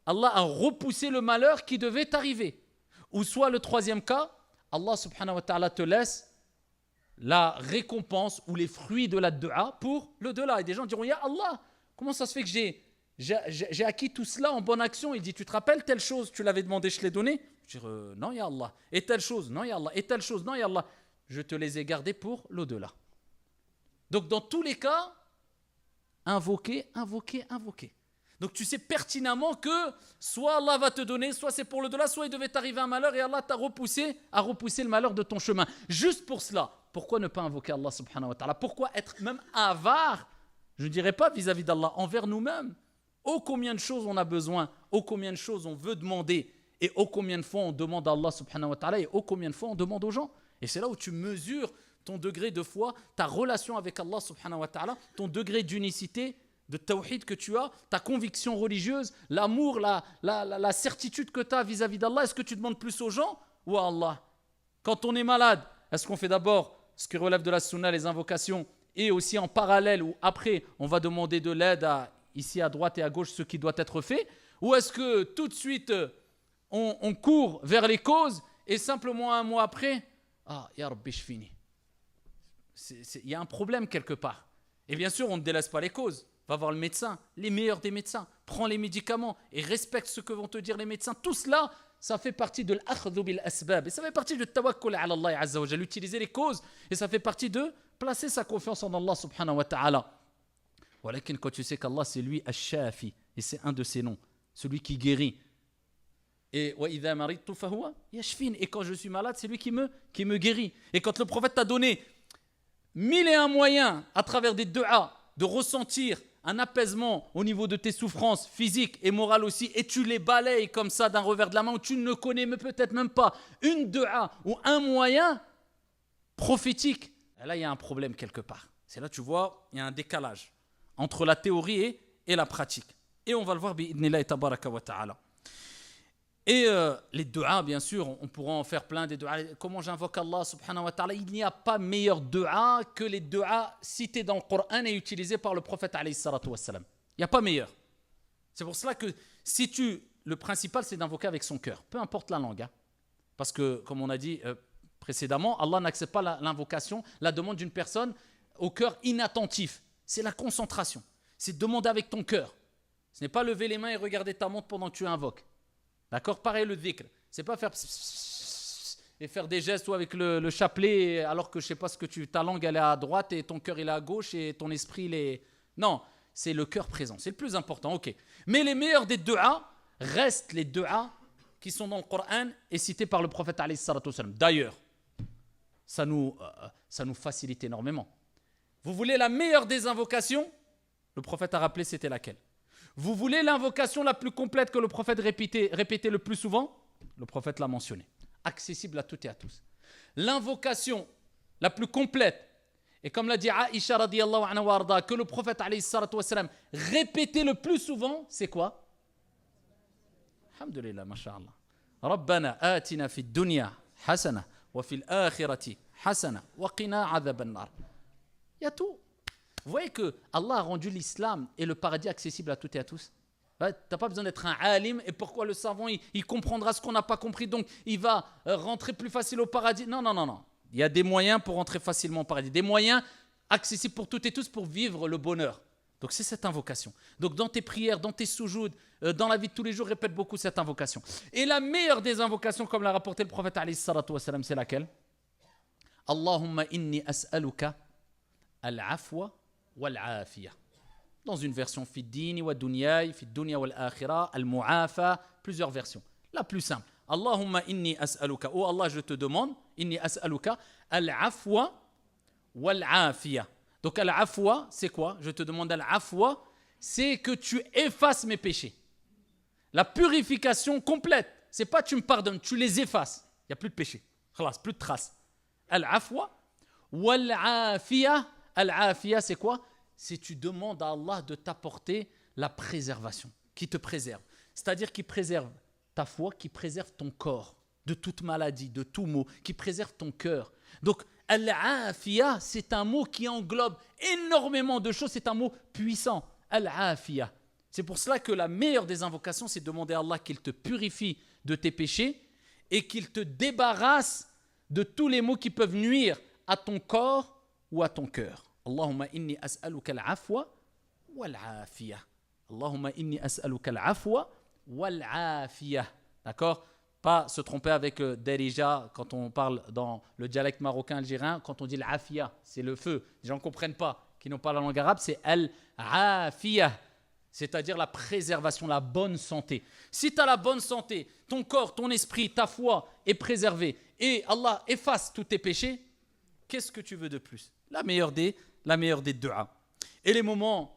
Allah a repoussé le malheur qui devait t'arriver. Ou soit le troisième cas, Allah subhanahu wa ta'ala te laisse la récompense ou les fruits de la dua pour le delà. Et des gens diront, ya Allah, comment ça se fait que j'ai acquis tout cela en bonne action? Il dit, tu te rappelles telle chose, tu l'avais demandé, je l'ai donné? Je dis, non, ya Allah. Et telle chose, non, ya Allah. Et telle chose, non, ya Allah. Je te les ai gardés pour l'au-delà. Donc, dans tous les cas, invoquer. Donc, tu sais pertinemment que soit Allah va te donner, soit c'est pour l'au-delà, soit il devait t'arriver un malheur et Allah a repoussé le malheur de ton chemin. Juste pour cela, pourquoi ne pas invoquer Allah subhanahu wa ta'ala? Pourquoi être même avare? Je ne dirais pas vis-à-vis d'Allah, envers nous-mêmes. Oh, combien de choses on a besoin, oh, combien de choses on veut demander. Et oh combien de fois on demande à Allah subhanahu wa ta'ala et oh combien de fois on demande aux gens. Et c'est là où tu mesures ton degré de foi, ta relation avec Allah subhanahu wa ta'ala, ton degré d'unicité, de tawhid que tu as, ta conviction religieuse, l'amour, la certitude que tu as vis-à-vis d'Allah. Est-ce que tu demandes plus aux gens ou à Allah? Quand on est malade, est-ce qu'on fait d'abord ce qui relève de la sunna, les invocations, et aussi en parallèle ou après on va demander de l'aide ici à droite et à gauche ce qui doit être fait? Ou est-ce que tout de suite on court vers les causes et simplement un mois après, ya Rabbi, je finis. Il y a un problème quelque part. Et bien sûr, on ne délaisse pas les causes. Va voir le médecin, les meilleurs des médecins. Prends les médicaments et respecte ce que vont te dire les médecins. Tout cela, ça fait partie de l'akhdhu bil asbab. Et ça fait partie de tawakkul ala Allah azza wa jalla. Utiliser les causes. Et ça fait partie de placer sa confiance en Allah subhanahu wa ta'ala. Walakin quand tu sais qu'Allah c'est lui Ash-Shafi, et c'est un de ses noms, celui qui guérit. Et وَإِذَا مَرِضْتُ فَهُوَ يَشْفِينِ, et quand je suis malade, c'est lui qui me guérit. Et quand le prophète t'a donné 1001 moyens à travers des du'as de ressentir un apaisement au niveau de tes souffrances physiques et morales aussi, et tu les balayes comme ça d'un revers de la main, où tu ne connais peut-être même pas une du'a ou un moyen prophétique, et là il y a un problème quelque part. C'est là tu vois, il y a un décalage entre la théorie et la pratique. Et on va le voir bi'idnillahi tabaraka wa ta'ala. Et les du'as, bien sûr, on pourra en faire plein des du'as. Comment j'invoque Allah subhanahu wa ta'ala? Il n'y a pas meilleur du'a que les du'as cités dans le Coran et utilisés par le prophète alayhi salatu wassalam. Il n'y a pas meilleur. C'est pour cela que le principal c'est d'invoquer avec son cœur, peu importe la langue. Hein. Parce que, comme on a dit précédemment, Allah n'accepte pas l'invocation, la demande d'une personne au cœur inattentif. C'est la concentration. C'est demander avec ton cœur. Ce n'est pas lever les mains et regarder ta montre pendant que tu invoques. D'accord? Pareil le dhikr. C'est pas faire et faire des gestes ou avec le chapelet alors que je sais pas ce que ta langue elle est à droite et ton cœur il est à gauche et ton esprit il est... Non, c'est le cœur présent. C'est le plus important, ok. Mais les meilleurs des du'as restent les du'as qui sont dans le Coran et cités par le prophète alayhi salatu wassalam. D'ailleurs, ça nous facilite énormément. Vous voulez la meilleure des invocations? Le prophète a rappelé c'était laquelle? Vous voulez l'invocation la plus complète que le prophète répétait le plus souvent? Le prophète l'a mentionné. Accessible à toutes et à tous. L'invocation la plus complète, et comme l'a dit Aïcha radiyallahu anha wa arda, que le prophète alayhi salatu wassalam répétait le plus souvent, c'est quoi? Alhamdulillah, masha'Allah. Rabbana atina fi dunya hasana wa fil akhirati hasana wa qina adhaban nar. Il y a tout. Vous voyez que Allah a rendu l'islam et le paradis accessible à toutes et à tous. Tu n'as pas besoin d'être un alim, et pourquoi le savant il comprendra ce qu'on n'a pas compris, donc il va rentrer plus facile au paradis. Non. Il y a des moyens pour rentrer facilement au paradis, des moyens accessibles pour toutes et tous pour vivre le bonheur. Donc c'est cette invocation. Donc dans tes prières, dans tes soujouds, dans la vie de tous les jours, répète beaucoup cette invocation. Et la meilleure des invocations, comme l'a rapporté le prophète alayhi salatu wassalam, c'est laquelle? Allahumma inni as'aluka al-afwa wal-afiyah. Dans une version fi dini wa dunyai, fi dunya wal akhirah, al-mu'afa, plusieurs versions. La plus simple. Allahumma inni as'aluka, oh Allah je te demande, inni as'aluka al-afwa wal-afiyah. Donc al-afwa, c'est quoi? Je te demande al-afwa, c'est que tu effaces mes péchés. La purification complète, c'est pas tu me pardonnes, tu les effaces. Il n'y a plus de péché, plus de traces. Al-afwa wal-afiyah. Al-afiyah, c'est quoi? C'est tu demandes à Allah de t'apporter la préservation, qui te préserve. C'est-à-dire qui préserve ta foi, qui préserve ton corps de toute maladie, de tout mot, qui préserve ton cœur. Donc, al-afiyah, c'est un mot qui englobe énormément de choses, c'est un mot puissant. Al-afiyah. C'est pour cela que la meilleure des invocations, c'est de demander à Allah qu'il te purifie de tes péchés et qu'il te débarrasse de tous les maux qui peuvent nuire à ton corps ou à ton cœur. Allahumma inni as'aluka al-afwa wal-afiyah. Allahumma inni as'aluka al-afwa wal-afiyah. D'accord? Pas se tromper avec Darija quand on parle dans le dialecte marocain algérien, quand on dit l'afiyah, c'est le feu. Les gens ne comprennent pas, qui n'ont pas la langue arabe, c'est al-afiyah, c'est-à-dire la préservation, la bonne santé. Si tu as la bonne santé, ton corps, ton esprit, ta foi est préservé et Allah efface tous tes péchés, qu'est-ce que tu veux de plus? La meilleure des du'as. Et les moments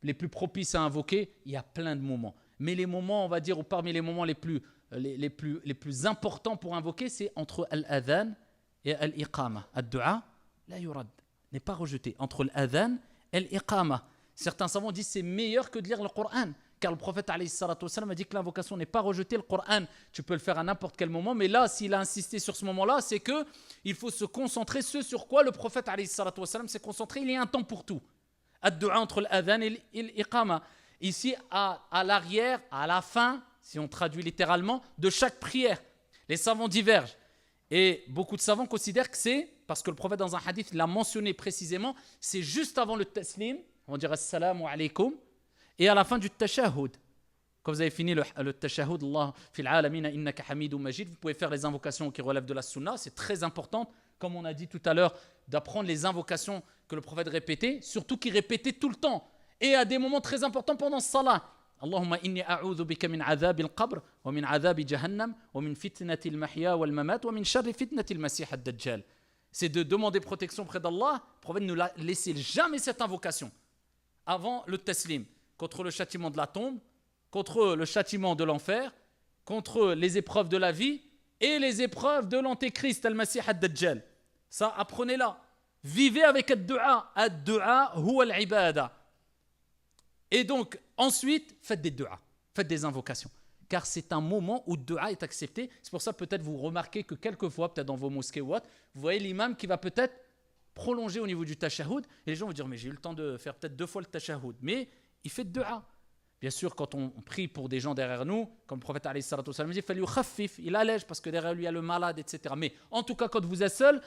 les plus propices à invoquer, il y a plein de moments. Mais les moments, on va dire, ou parmi les moments les plus importants pour invoquer, c'est entre al-adhan et al-iqama. Ad-du'a, la yurad, n'est pas rejeté. Entre l'adhan et l'iqama. Certains savants disent que c'est meilleur que de lire le Coran. Car le prophète alayhi salatu wassalam a dit que l'invocation n'est pas rejetée. Le Coran, tu peux le faire à n'importe quel moment. Mais là, s'il a insisté sur ce moment-là, c'est qu'il faut se concentrer sur quoi le prophète alayhi salatu wassalam s'est concentré. Il y a un temps pour tout. Ad-du'a entre l'adhan et l'iqama. Ici, à l'arrière, à la fin, si on traduit littéralement, de chaque prière. Les savants divergent. Et beaucoup de savants considèrent que c'est, parce que le prophète dans un hadith l'a mentionné précisément, c'est juste avant le taslim, on dirait assalamu alaykum, et à la fin du tashahhud. Quand vous avez fini le tashahhud, Allah fil alamina innaka hamidun majid, vous pouvez faire les invocations qui relèvent de la sunna, c'est très important comme on a dit tout à l'heure, d'apprendre les invocations que le prophète répétait, surtout qu'il répétait tout le temps, et à des moments très importants pendant ce salat. Allahumma inni a'udhu bika min adhab al-qabr, wa min adhab jahannam, wa min fitnati al-mahya wal-mamat, wa min sharri fitnati al-masih ad-dajjal. C'est de demander protection près d'Allah. Le prophète ne laissait jamais cette invocation avant le taslim, contre le châtiment de la tombe, contre le châtiment de l'enfer, contre les épreuves de la vie et les épreuves de l'antéchrist, al-masih ad-dajjal. Ça, apprenez-la. Vivez avec ad-du'a. Ad-du'a huwa al-ibada. Et donc, ensuite, faites des du'a, faites des invocations. Car c'est un moment où le du'a est accepté. C'est pour ça, peut-être, vous remarquez que quelquefois, peut-être dans vos mosquées ou autres, vous voyez l'imam qui va peut-être prolonger au niveau du tashahhud. Et les gens vont dire, mais j'ai eu le temps de faire peut-être 2 fois le tashahhud. Mais il fait du'a. Bien sûr, quand on prie pour des gens derrière nous, comme le prophète alayhi salatu wassalam dit, il allège parce que derrière lui il y a le malade, etc. Mais en tout cas, quand vous êtes seul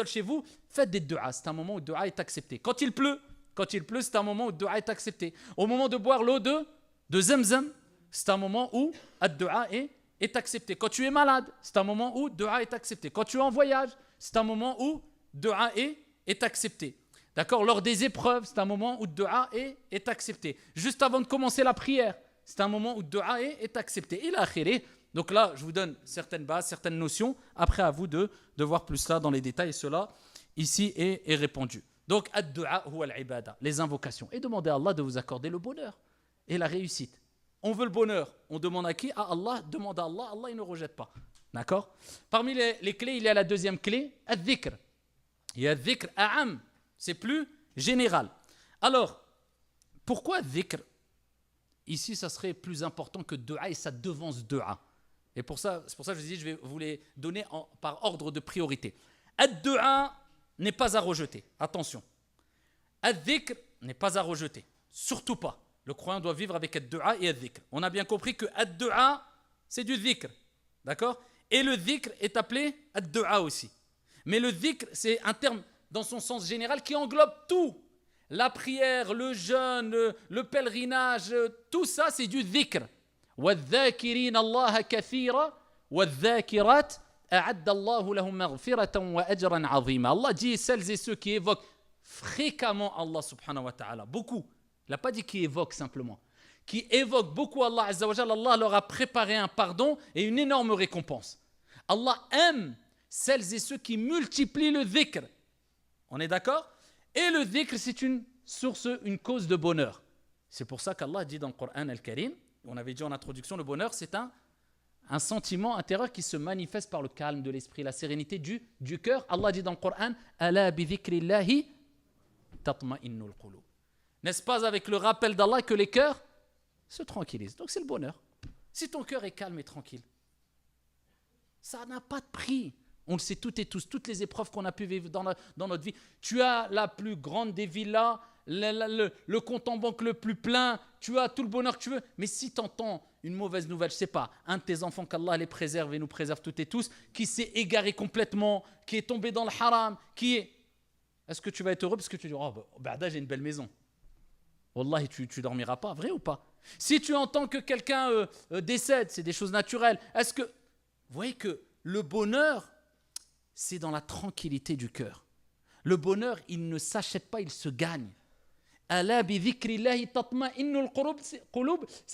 chez vous, faites des du'a. C'est un moment où le du'a est accepté. Quand il pleut, c'est un moment où le du'a est accepté. Au moment de boire l'eau de Zamzam, c'est un moment où le du'a est accepté. Quand tu es malade, c'est un moment où le du'a est accepté. Quand tu es en voyage, c'est un moment où le du'a est accepté. D'accord? Lors des épreuves, c'est un moment où le du'a est accepté. Juste avant de commencer la prière, c'est un moment où le du'a est accepté. Il a akhiré. Donc là, je vous donne certaines bases, certaines notions. Après, à vous de voir plus ça dans les détails. Et cela, ici, est répandu. Donc, ad-du'a huwa al-ibada, les invocations. Et demandez à Allah de vous accorder le bonheur et la réussite. On veut le bonheur. On demande à qui? À Allah. Demande à Allah. Allah, il ne rejette pas. D'accord? Parmi les clés, il y a la deuxième clé, ad-dhikr. Il y a ad-dhikr a'am. C'est plus général. Alors, pourquoi dhikr? Ici, ça serait plus important que du'a et ça devance du'a. Et c'est pour ça que je vous dis, je vais vous les donner par ordre de priorité. Ad-du'a n'est pas à rejeter. Attention. Ad-dhikr n'est pas à rejeter. Surtout pas. Le croyant doit vivre avec ad-du'a et ad-dhikr. On a bien compris que ad-du'a, c'est du dhikr. D'accord? Et le dhikr est appelé ad-du'a aussi. Mais le dhikr, c'est un terme dans son sens général qui englobe tout. La prière, le jeûne, le pèlerinage, tout ça c'est du dhikr. وَالذَّاكِرِينَ اللَّهَ كَثِيرًا وَالذَّاكِرَاتِ أَعَدَّ اللَّهُ لَهُمْ مَغْفِرَةً وَأَجْرًا عَظِيمًا. Allah dit celles et ceux qui évoquent fréquemment Allah subhanahu wa ta'ala. Beaucoup. Il n'a pas dit qui évoquent simplement. Qui évoquent beaucoup Allah azza wa jalla. Allah leur a préparé un pardon et une énorme récompense. Allah aime celles et ceux qui multiplient le dhikr. On est d'accord? Et le dhikr, c'est une source, une cause de bonheur. C'est pour ça qu'Allah dit dans le Coran al-Karim, on avait dit en introduction, le bonheur, c'est un sentiment intérieur qui se manifeste par le calme de l'esprit, la sérénité du cœur. Allah dit dans le Coran, Ala bi dhikrillahi tatma'innul qulub. N'est-ce pas avec le rappel d'Allah que les cœurs se tranquillisent? Donc c'est le bonheur. Si ton cœur est calme et tranquille, ça n'a pas de prix. On le sait toutes et tous, toutes les épreuves qu'on a pu vivre dans notre vie. Tu as la plus grande des villas, le compte en banque le plus plein, tu as tout le bonheur que tu veux. Mais si tu entends une mauvaise nouvelle, je ne sais pas, un de tes enfants, qu'Allah les préserve et nous préserve toutes et tous, qui s'est égaré complètement, qui est tombé dans le haram, est-ce que tu vas être heureux parce que tu dis, oh, bah, j'ai une belle maison. Wallahi, tu ne dormiras pas, vrai ou pas? Si tu entends que quelqu'un décède, c'est des choses naturelles. Est-ce que, vous voyez que le bonheur, c'est dans la tranquillité du cœur. Le bonheur, il ne s'achète pas, il se gagne. C'est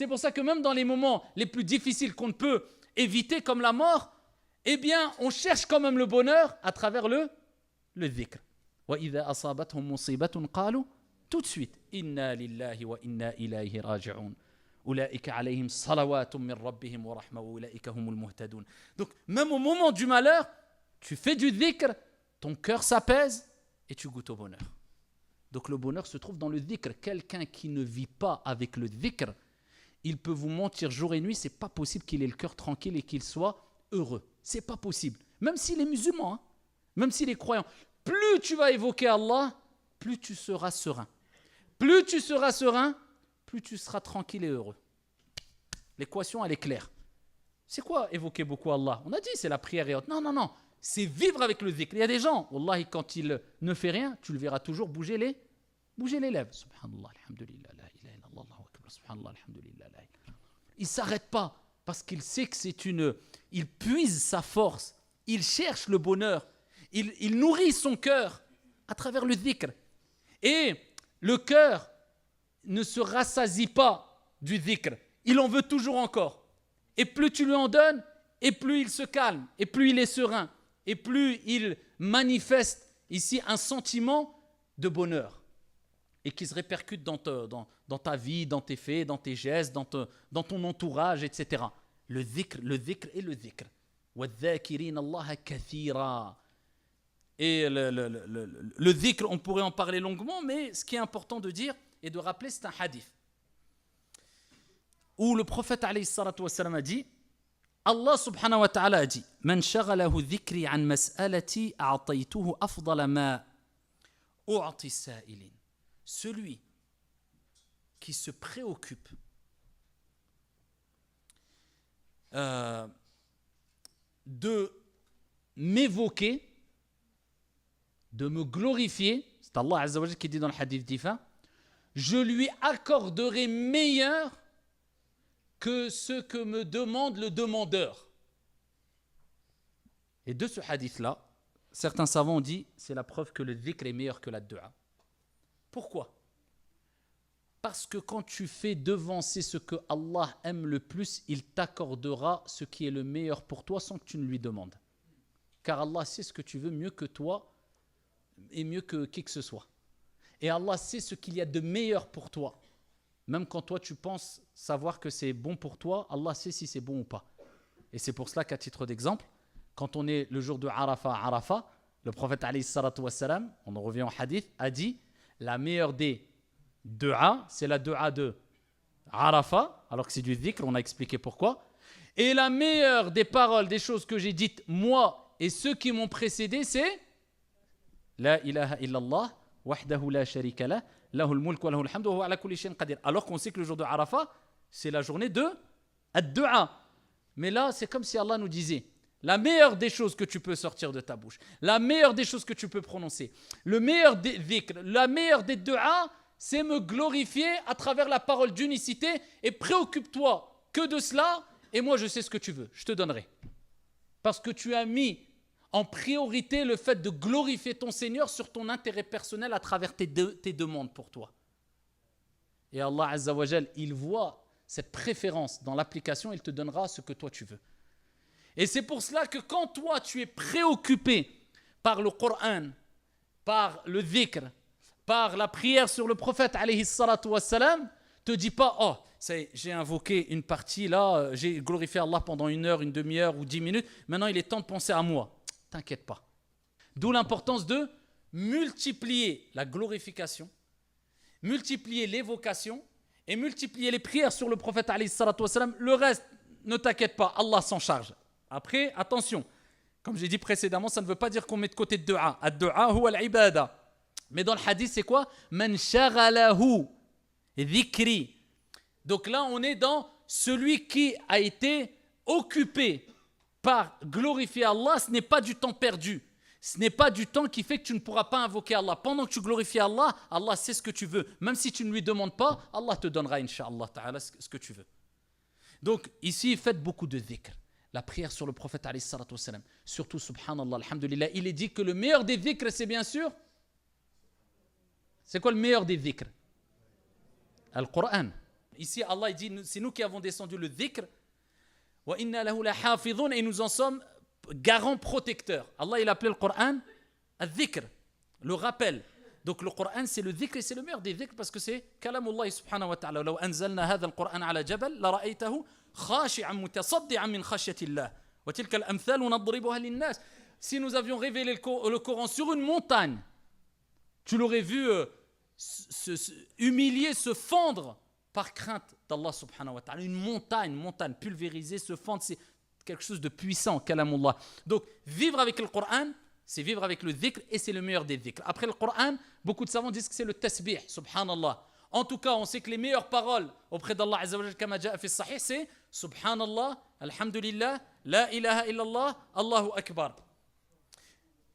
pour ça que même dans les moments les plus difficiles qu'on ne peut éviter, comme la mort, eh bien, on cherche quand même le bonheur à travers le dhikr. Tout de suite, inna lillahi wa inna ilayhi raji'un. Donc, même au moment du malheur, tu fais du dhikr, ton cœur s'apaise et tu goûtes au bonheur. Donc le bonheur se trouve dans le dhikr. Quelqu'un qui ne vit pas avec le dhikr, il peut vous mentir jour et nuit, c'est pas possible qu'il ait le cœur tranquille et qu'il soit heureux. C'est pas possible. Même s'il est musulman, hein, même s'il est croyant. Plus tu vas évoquer Allah, plus tu seras serein. Plus tu seras serein, plus tu seras tranquille et heureux. L'équation, elle est claire. C'est quoi évoquer beaucoup Allah? On a dit, c'est la prière et autres. Non. C'est vivre avec le dhikr. Il y a des gens, wallahi, quand il ne fait rien, tu le verras toujours bouger les lèvres. Subhanallah, alhamdulillah, la ilaha illallah, Allahu akbar, subhanallah, alhamdulillah, la ilaha. Il ne s'arrête pas parce qu'il sait que il puise sa force, il cherche le bonheur, il nourrit son cœur à travers le dhikr. Et le cœur ne se rassasie pas du dhikr. Il en veut toujours encore. Et plus tu lui en donnes, et plus il se calme, et plus il est serein, et plus il manifeste ici un sentiment de bonheur et qui se répercute dans ta vie, dans tes faits, dans tes gestes, dans ton entourage, etc. Le dhikr et le dhikr. وَالذَّاكِرِينَ اللَّهَ كَثِيرًا. Et le dhikr, on pourrait en parler longuement, mais ce qui est important de dire et de rappeler, c'est un hadith où le prophète alayhi salatu wassalam a dit, Allah subhanahu wa ta'ala a dit, Man shaghalahu dhikri an mas'alati a'taytuhu afdala ma u'ti sa'ilin. Celui qui se préoccupe de m'évoquer, de me glorifier, c'est Allah Azza wa Jalla qui dit dans le hadith d'Ifa, je lui accorderai meilleur que ce que me demande le demandeur. Et de ce hadith-là, certains savants ont dit, c'est la preuve que le dhikr est meilleur que la dua. Pourquoi ? Parce que quand tu fais devancer ce que Allah aime le plus, il t'accordera ce qui est le meilleur pour toi sans que tu ne lui demandes. Car Allah sait ce que tu veux mieux que toi et mieux que qui que ce soit. Et Allah sait ce qu'il y a de meilleur pour toi. Même quand toi tu penses savoir que c'est bon pour toi, Allah sait si c'est bon ou pas. Et c'est pour cela qu'à titre d'exemple, quand on est le jour de Arafat, le prophète alayhi salatu wassalam, on en revient au hadith, a dit la meilleure des dua, c'est la dua de Arafat, alors que c'est du dhikr, on a expliqué pourquoi. Et la meilleure des paroles, des choses que j'ai dites, moi et ceux qui m'ont précédé, c'est La ilaha illallah, wahdahu la sharika lah, lahul mulk wa lahul hamdu wa huwa ala kulli shay'in qadir. Alors qu'on sait que le jour de Arafat, c'est la journée de ad-du'a. Mais là, c'est comme si Allah nous disait, la meilleure des choses que tu peux sortir de ta bouche, la meilleure des choses que tu peux prononcer, le meilleur des dhikr, la meilleure des du'a, c'est me glorifier à travers la parole d'unicité et préoccupe-toi que de cela et moi je sais ce que tu veux, je te donnerai. Parce que tu as mis en priorité le fait de glorifier ton Seigneur sur ton intérêt personnel à travers tes demandes pour toi. Et Allah Azza wa Jal, il voit cette préférence dans l'application, il te donnera ce que toi tu veux. Et c'est pour cela que quand toi tu es préoccupé par le Coran, par le dhikr, par la prière sur le prophète alayhi salatu wassalam, te dis pas, oh, j'ai invoqué une partie là, j'ai glorifié Allah pendant 1 heure, une demi-heure ou 10 minutes, maintenant il est temps de penser à moi. T'inquiète pas. D'où l'importance de multiplier la glorification, multiplier l'évocation et multiplier les prières sur le prophète alayhi salatu wassalam. Le reste, ne t'inquiète pas, Allah s'en charge. Après, attention, comme j'ai dit précédemment, ça ne veut pas dire qu'on met de côté de dua. Ad-du'a huwa al-ibada. Mais dans le hadith, c'est quoi ? Man shaghalahu dhikri. Donc là, on est dans celui qui a été occupé par glorifier Allah. Ce n'est pas du temps perdu. Ce n'est pas du temps qui fait que tu ne pourras pas invoquer Allah. Pendant que tu glorifies Allah, Allah sait ce que tu veux. Même si tu ne lui demandes pas, Allah te donnera, incha'Allah ta'ala, ce que tu veux. Donc ici, faites beaucoup de dhikr. La prière sur le prophète alayhi salatu wassalam. Surtout, subhanallah, alhamdulillah, il est dit que le meilleur des dhikr, c'est bien sûr... C'est quoi le meilleur des dhikr ? Al-Qur'an. Ici, Allah dit, c'est nous qui avons descendu le dhikr. Wa inna lahu la hafidhun, et nous en sommes garants protecteurs. Allah, il a appelé le Qur'an al-dhikr, le rappel. Donc le Qur'an, c'est le dhikr et c'est le meilleur des dhikr parce que c'est kalamullah subhanahu wa ta'ala. Law anzalna hadha al-Qur'an ala jabal, la ra'aytahu khashi'an mutasaddi'an min khashyatillah. Wa tilka al-amthal nadribuha lin-nas. Si nous avions révélé le Coran sur une montagne, tu l'aurais vu humilier, se fendre par crainte d'Allah subhanahu wa ta'ala. Une montagne pulvérisée, se fendre, c'est quelque chose de puissant, kalamullah. Donc, vivre avec le Coran, c'est vivre avec le dhikr et c'est le meilleur des dhikr. Après le Coran, beaucoup de savants disent que c'est le tasbih, subhanallah. En tout cas, on sait que les meilleures paroles auprès d'Allah Azza wa Jalla, kama ja'a fi sahih, c'est subhanallah, alhamdulillah, la ilaha illallah, Allahu akbar.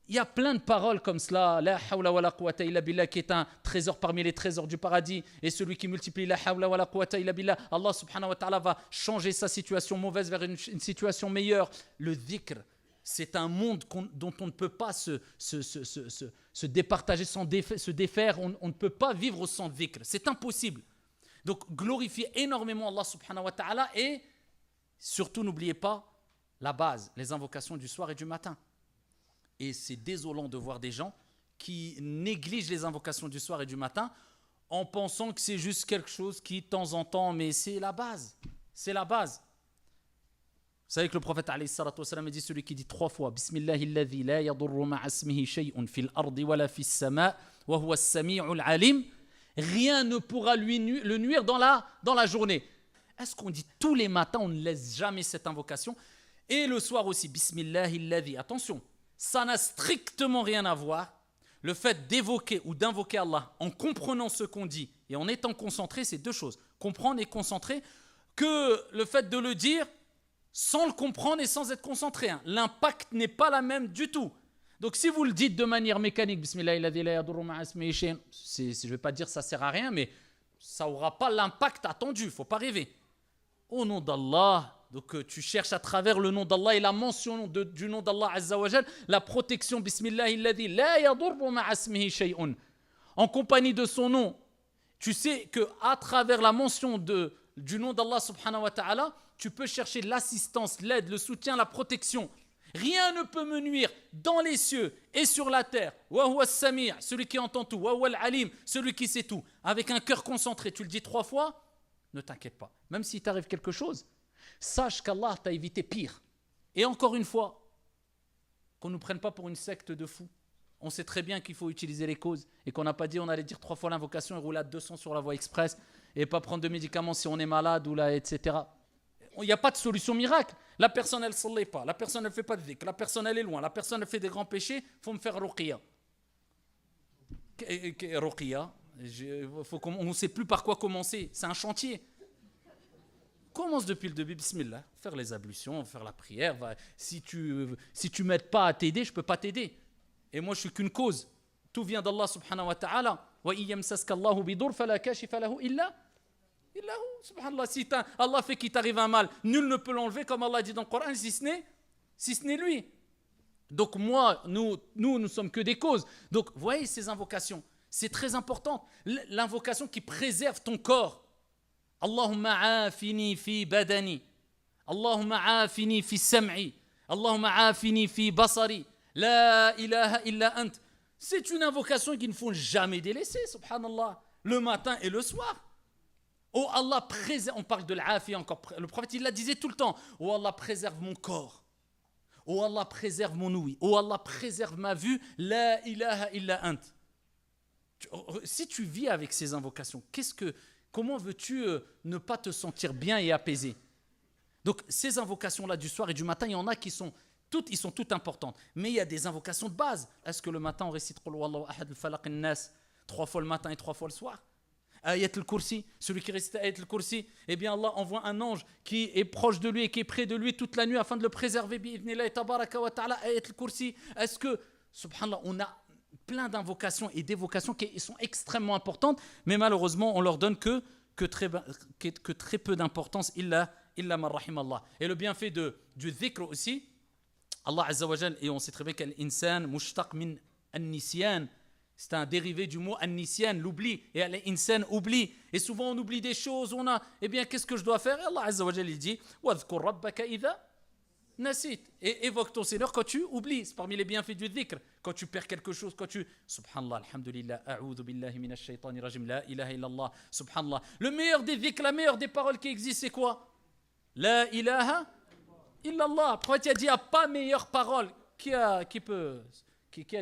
Il y a plein de paroles comme cela, la hawla wa la quwwata illa billah, qui est un trésor parmi les trésors du paradis, et celui qui multiplie la hawla wa la quwwata illa billah, Allah subhanahu wa ta'ala va changer sa situation mauvaise vers une situation meilleure. Le dhikr, c'est un monde dont on ne peut pas se départager, se défaire. On ne peut pas vivre sans dhikr. C'est impossible. Donc, glorifiez énormément Allah subhanahu wa ta'ala et surtout, n'oubliez pas la base, les invocations du soir et du matin. Et c'est désolant de voir des gens qui négligent les invocations du soir et du matin en pensant que c'est juste quelque chose qui, de temps en temps, mais c'est la base. C'est la base. Vous savez que le prophète alayhi salatu wa sallam dit, celui qui dit 3 fois Bismillahilladhi la yadurru ma'a ismihi shay'un fil ardi wala fis sama' wa huwa as-sami'ul alim, rien ne pourra le nuire dans la journée. Est-ce qu'on dit tous les matins, on ne laisse jamais cette invocation? Et le soir aussi, Bismillahilladhi. Attention, ça n'a strictement rien à voir. Le fait d'évoquer ou d'invoquer Allah en comprenant ce qu'on dit et en étant concentré, c'est deux choses. Comprendre et concentrer, que le fait de le dire sans le comprendre et sans être concentré. L'impact n'est pas la même du tout. Donc si vous le dites de manière mécanique, Bismillahilladhi la yadurru ma'a ismihi shay'un, je ne vais pas dire que ça ne sert à rien, mais ça n'aura pas l'impact attendu, il ne faut pas rêver. Au nom d'Allah, donc tu cherches à travers le nom d'Allah et la mention du nom d'Allah Azza wa Jal, la protection, Bismillahilladhi la yadurru ma'a ismihi shay'un, en compagnie de son nom. Tu sais qu'à travers la mention du nom d'Allah subhanahu wa ta'ala, tu peux chercher l'assistance, l'aide, le soutien, la protection. Rien ne peut me nuire dans les cieux et sur la terre. Wa huwa as-sami', celui qui entend tout. Wa huwa al-alim, celui qui sait tout. Avec un cœur concentré, tu le dis 3 fois, ne t'inquiète pas. Même s'il t'arrive quelque chose, sache qu'Allah t'a évité pire. Et encore une fois, qu'on ne nous prenne pas pour une secte de fous. On sait très bien qu'il faut utiliser les causes et qu'on n'a pas dit on allait dire 3 fois l'invocation et rouler à 200 sur la voie express et pas prendre de médicaments si on est malade ou là, etc. Il n'y a pas de solution miracle. La personne, elle ne s'allait pas. La personne, elle ne fait pas de dhikr. La personne, elle est loin. La personne, elle fait des grands péchés. Il faut me faire ruqya. Ruqya, on ne sait plus par quoi commencer. C'est un chantier. Commence depuis le début, bismillah. Faire les ablutions, faire la prière. Si tu m'aides pas à t'aider, je ne peux pas t'aider. Et moi, je suis qu'une cause. Tout vient d'Allah subhanahu wa ta'ala. Wa iyamsaska Allahu bidur fala kashifa lahu illa subhanallah, si Allah fait qu'il t'arrive un mal, nul ne peut l'enlever, comme Allah dit dans le Coran, si ce n'est lui. Donc moi, nous ne sommes que des causes. Donc vous voyez ces invocations, c'est très important. L'invocation qui préserve ton corps. Allahumma afini fi badani, Allahumma afini fi sam'i, Allahumma afini fi basari, la ilaha illa ant. C'est une invocation qu'il ne faut jamais délaisser, subhanallah, le matin et le soir. Oh Allah, préserve, on parle de l'afia encore, le prophète il la disait tout le temps. Oh Allah, préserve mon corps. Oh Allah, préserve mon ouïe. Oh Allah, préserve ma vue. La ilaha illa ant. Si tu vis avec ces invocations, comment veux-tu ne pas te sentir bien et apaisé? Donc ces invocations-là du soir et du matin, il y en a qui sont toutes importantes. Mais il y a des invocations de base. Est-ce que le matin on récite Qul huwallahu ahad al-falaq an-nas 3 fois le matin et 3 fois le soir? Ayat al-Kursi, celui qui récite Ayat al-Kursi, eh bien Allah envoie un ange qui est proche de lui et qui est près de lui toute la nuit afin de le préserver. Bi'idhnillah tabaraka wa ta'ala, Ayat al-Kursi. Est-ce que, subhanallah, on a plein d'invocations et d'évocations qui sont extrêmement importantes, mais malheureusement on leur donne que très peu d'importance, illa man rahim Allah. Et le bienfait du dhikr aussi, Allah Azza wa Jal, et on sait très bien qu'al-insan mushtaq min an-nisyan. C'est un dérivé du mot an-nisyan, l'oubli. Et al-insan oublie. Et souvent on oublie des choses. Eh bien, qu'est-ce que je dois faire? Et Allah Azza wa Jalla il dit وَذْكُرْ رَبَّكَ إِذَا نَسِيتَ. Et évoque ton Seigneur quand tu oublies. C'est parmi les bienfaits du dhikr. Quand tu perds quelque chose, quand tu. Subhanallah, alhamdulillah, a'udhu billahi minash shaitani rajim, la ilaha illallah, subhanallah. Le meilleur des dhikr, la meilleure des paroles qui existent, c'est quoi? La ilaha illallah. Le prophète a dit, il n'y a pas meilleure parole. Qui a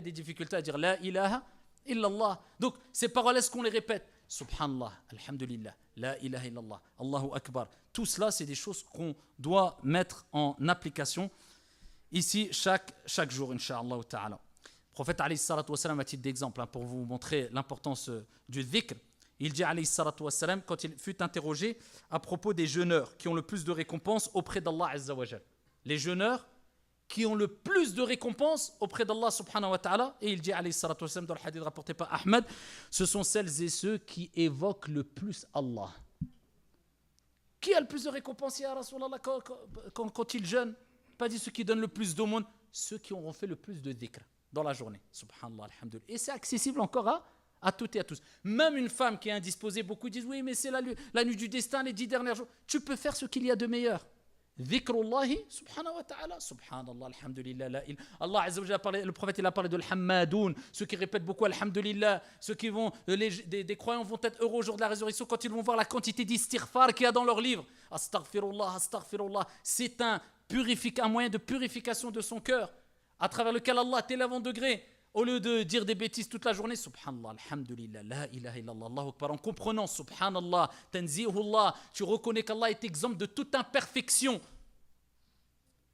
des difficultés à dire la ilaha illallah. Donc, ces paroles, est-ce qu'on les répète? Subhanallah, alhamdulillah, la ilaha illallah, Allahu akbar. Tout cela, c'est des choses qu'on doit mettre en application ici chaque jour, incha'Allah ta'ala. Le prophète, alayhi salatu wassalam, à titre d'exemple, pour vous montrer l'importance du dhikr, il dit, alayhi salatu wassalam, quand il fut interrogé à propos des jeûneurs qui ont le plus de récompenses auprès d'Allah Azza wa Jal. Les jeûneurs qui ont le plus de récompenses auprès d'Allah subhanahu wa ta'ala. Et il dit, alayhi salatu wassalam, dans le hadith rapporté par Ahmed, ce sont celles et ceux qui évoquent le plus Allah. Qui a le plus de récompenses, ya Rasulallah, quand il jeûne? Pas dit ceux qui donnent le plus d'aumônes. ceux qui auront fait le plus de dhikr dans la journée. Subhanallah, alhamdulillah. Et c'est accessible encore à toutes et à tous. Même une femme qui est indisposée, beaucoup disent oui, mais c'est la nuit du destin, les 10 derniers jours. Tu peux faire ce qu'il y a de meilleur. Dhikrullahi, subhanahu wa ta'ala, subhanallah, alhamdulillah, Allah Azza wa Jalla a parlé, le prophète il a parlé de l'hammadoun, ceux qui répètent beaucoup alhamdulillah, ceux qui vont, des croyants vont être heureux au jour de la résurrection quand ils vont voir la quantité d'istighfar qu'il y a dans leur livre. Astaghfirullah, astaghfirullah, c'est un moyen de purification de son cœur, à travers lequel Allah t'élève en degré. Au lieu de dire des bêtises toute la journée, subhanallah, alhamdulillah, la ilaha illallah, Allahu akbar, en comprenant, subhanallah, tanzihullah, tu reconnais qu'Allah est exempt de toute imperfection.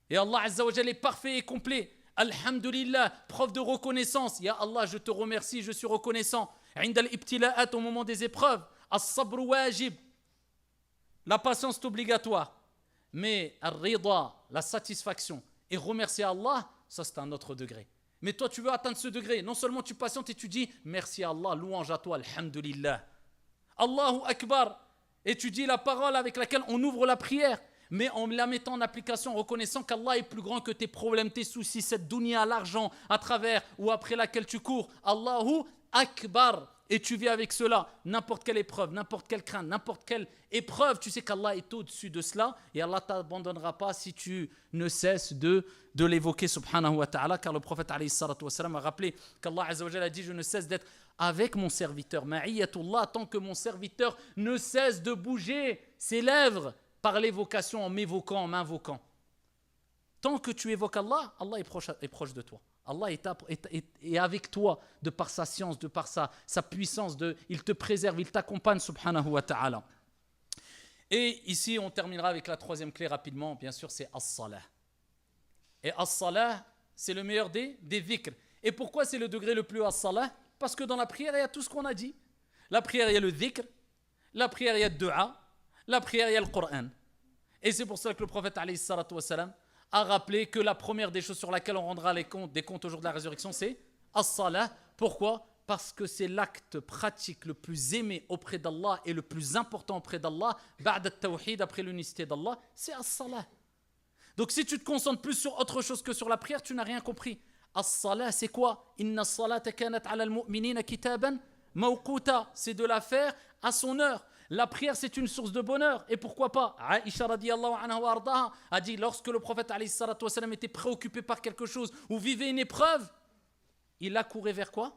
Et Allah Azza wa Jalla est parfait et complet. Alhamdulillah, preuve de reconnaissance. Ya Allah, je te remercie, je suis reconnaissant. Inda al-ibtila'at, au moment des épreuves. As-sabr wajib. La patience est obligatoire. Mais al-rida, la satisfaction, et remercier Allah, ça c'est un autre degré. Mais toi, tu veux atteindre ce degré. Non seulement tu patientes et tu dis merci à Allah, louange à toi, alhamdulillah. Allahu Akbar. Et tu dis la parole avec laquelle on ouvre la prière, mais en la mettant en application, en reconnaissant qu'Allah est plus grand que tes problèmes, tes soucis, cette dunya, l'argent à travers ou après laquelle tu cours. Allahu Akbar. Et tu vis avec cela, n'importe quelle épreuve, n'importe quelle crainte, n'importe quelle épreuve, tu sais qu'Allah est au-dessus de cela et Allah ne t'abandonnera pas si tu ne cesses de l'évoquer subhanahu wa ta'ala, car le prophète alayhi salatu wa salam a rappelé qu'Allah azza wa jalla a dit je ne cesse d'être avec mon serviteur, ma'iyatullah, tant que mon serviteur ne cesse de bouger ses lèvres par l'évocation, en m'évoquant, en m'invoquant. Tant que tu évoques Allah, Allah est proche de toi. Allah est avec toi de par sa science, de par sa puissance, il te préserve, il t'accompagne, subhanahu wa ta'ala. Et ici, on terminera avec la troisième clé rapidement, bien sûr, c'est as-salah. Et as-salah, c'est le meilleur des dhikr. Et pourquoi c'est le degré le plus as-salah? Parce que dans la prière, il y a tout ce qu'on a dit. La prière, il y a le dhikr, la prière, il y a le dua, la prière, il y a le Coran. Et c'est pour ça que le prophète, alayhi salatu wa salam, a rappelé que la première des choses sur laquelle on rendra des comptes au jour de la résurrection, c'est as-salah. Pourquoi? Parce que c'est l'acte pratique le plus aimé auprès d'Allah et le plus important auprès d'Allah, ba'da at-tawhid, après l'unicité d'Allah, c'est as-salah. Donc si tu te concentres plus sur autre chose que sur la prière, tu n'as rien compris. As-salah, c'est quoi? Inna as-salata kanat 'ala al-mu'minina kitaban mawquta, c'est de la faire à son heure. La prière, c'est une source de bonheur. Et pourquoi pas? Aïcha radiyallahu anha wa ardaha a dit, lorsque le prophète alayhi salatu wa salam était préoccupé par quelque chose ou vivait une épreuve, il accourait vers quoi?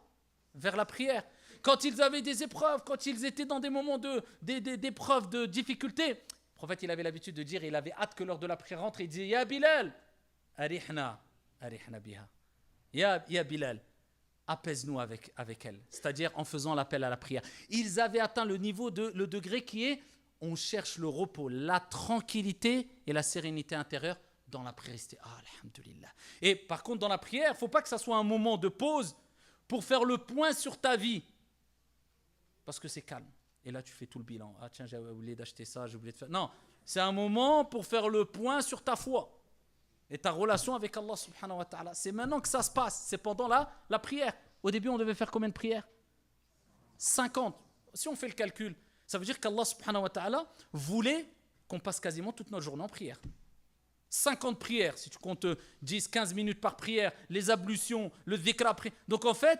Vers la prière. Quand ils avaient des épreuves, quand ils étaient dans des moments d'épreuves, de difficultés, le prophète, il avait l'habitude de dire, il avait hâte que l'heure de la prière rentre, et il disait, Ya Bilal, arihna biha. Ya Bilal, apaise-nous avec elle, c'est-à-dire en faisant l'appel à la prière. Ils avaient atteint le degré qui est, on cherche le repos, la tranquillité et la sérénité intérieure dans la prière. Alhamdulillah. Et par contre, dans la prière, il ne faut pas que ça soit un moment de pause pour faire le point sur ta vie, parce que c'est calme. Et là, tu fais tout le bilan. Ah tiens, j'ai oublié d'acheter ça, j'ai oublié de faire... Non, c'est un moment pour faire le point sur ta foi et ta relation avec Allah subhanahu wa ta'ala. C'est maintenant que ça se passe, c'est pendant la prière. Au début, on devait faire combien de prières? 50. Si on fait le calcul, ça veut dire qu'Allah subhanahu wa ta'ala voulait qu'on passe quasiment toute notre journée en prière. 50 prières, si tu comptes 10, 15 minutes par prière, les ablutions, le dhikr après. Donc en fait,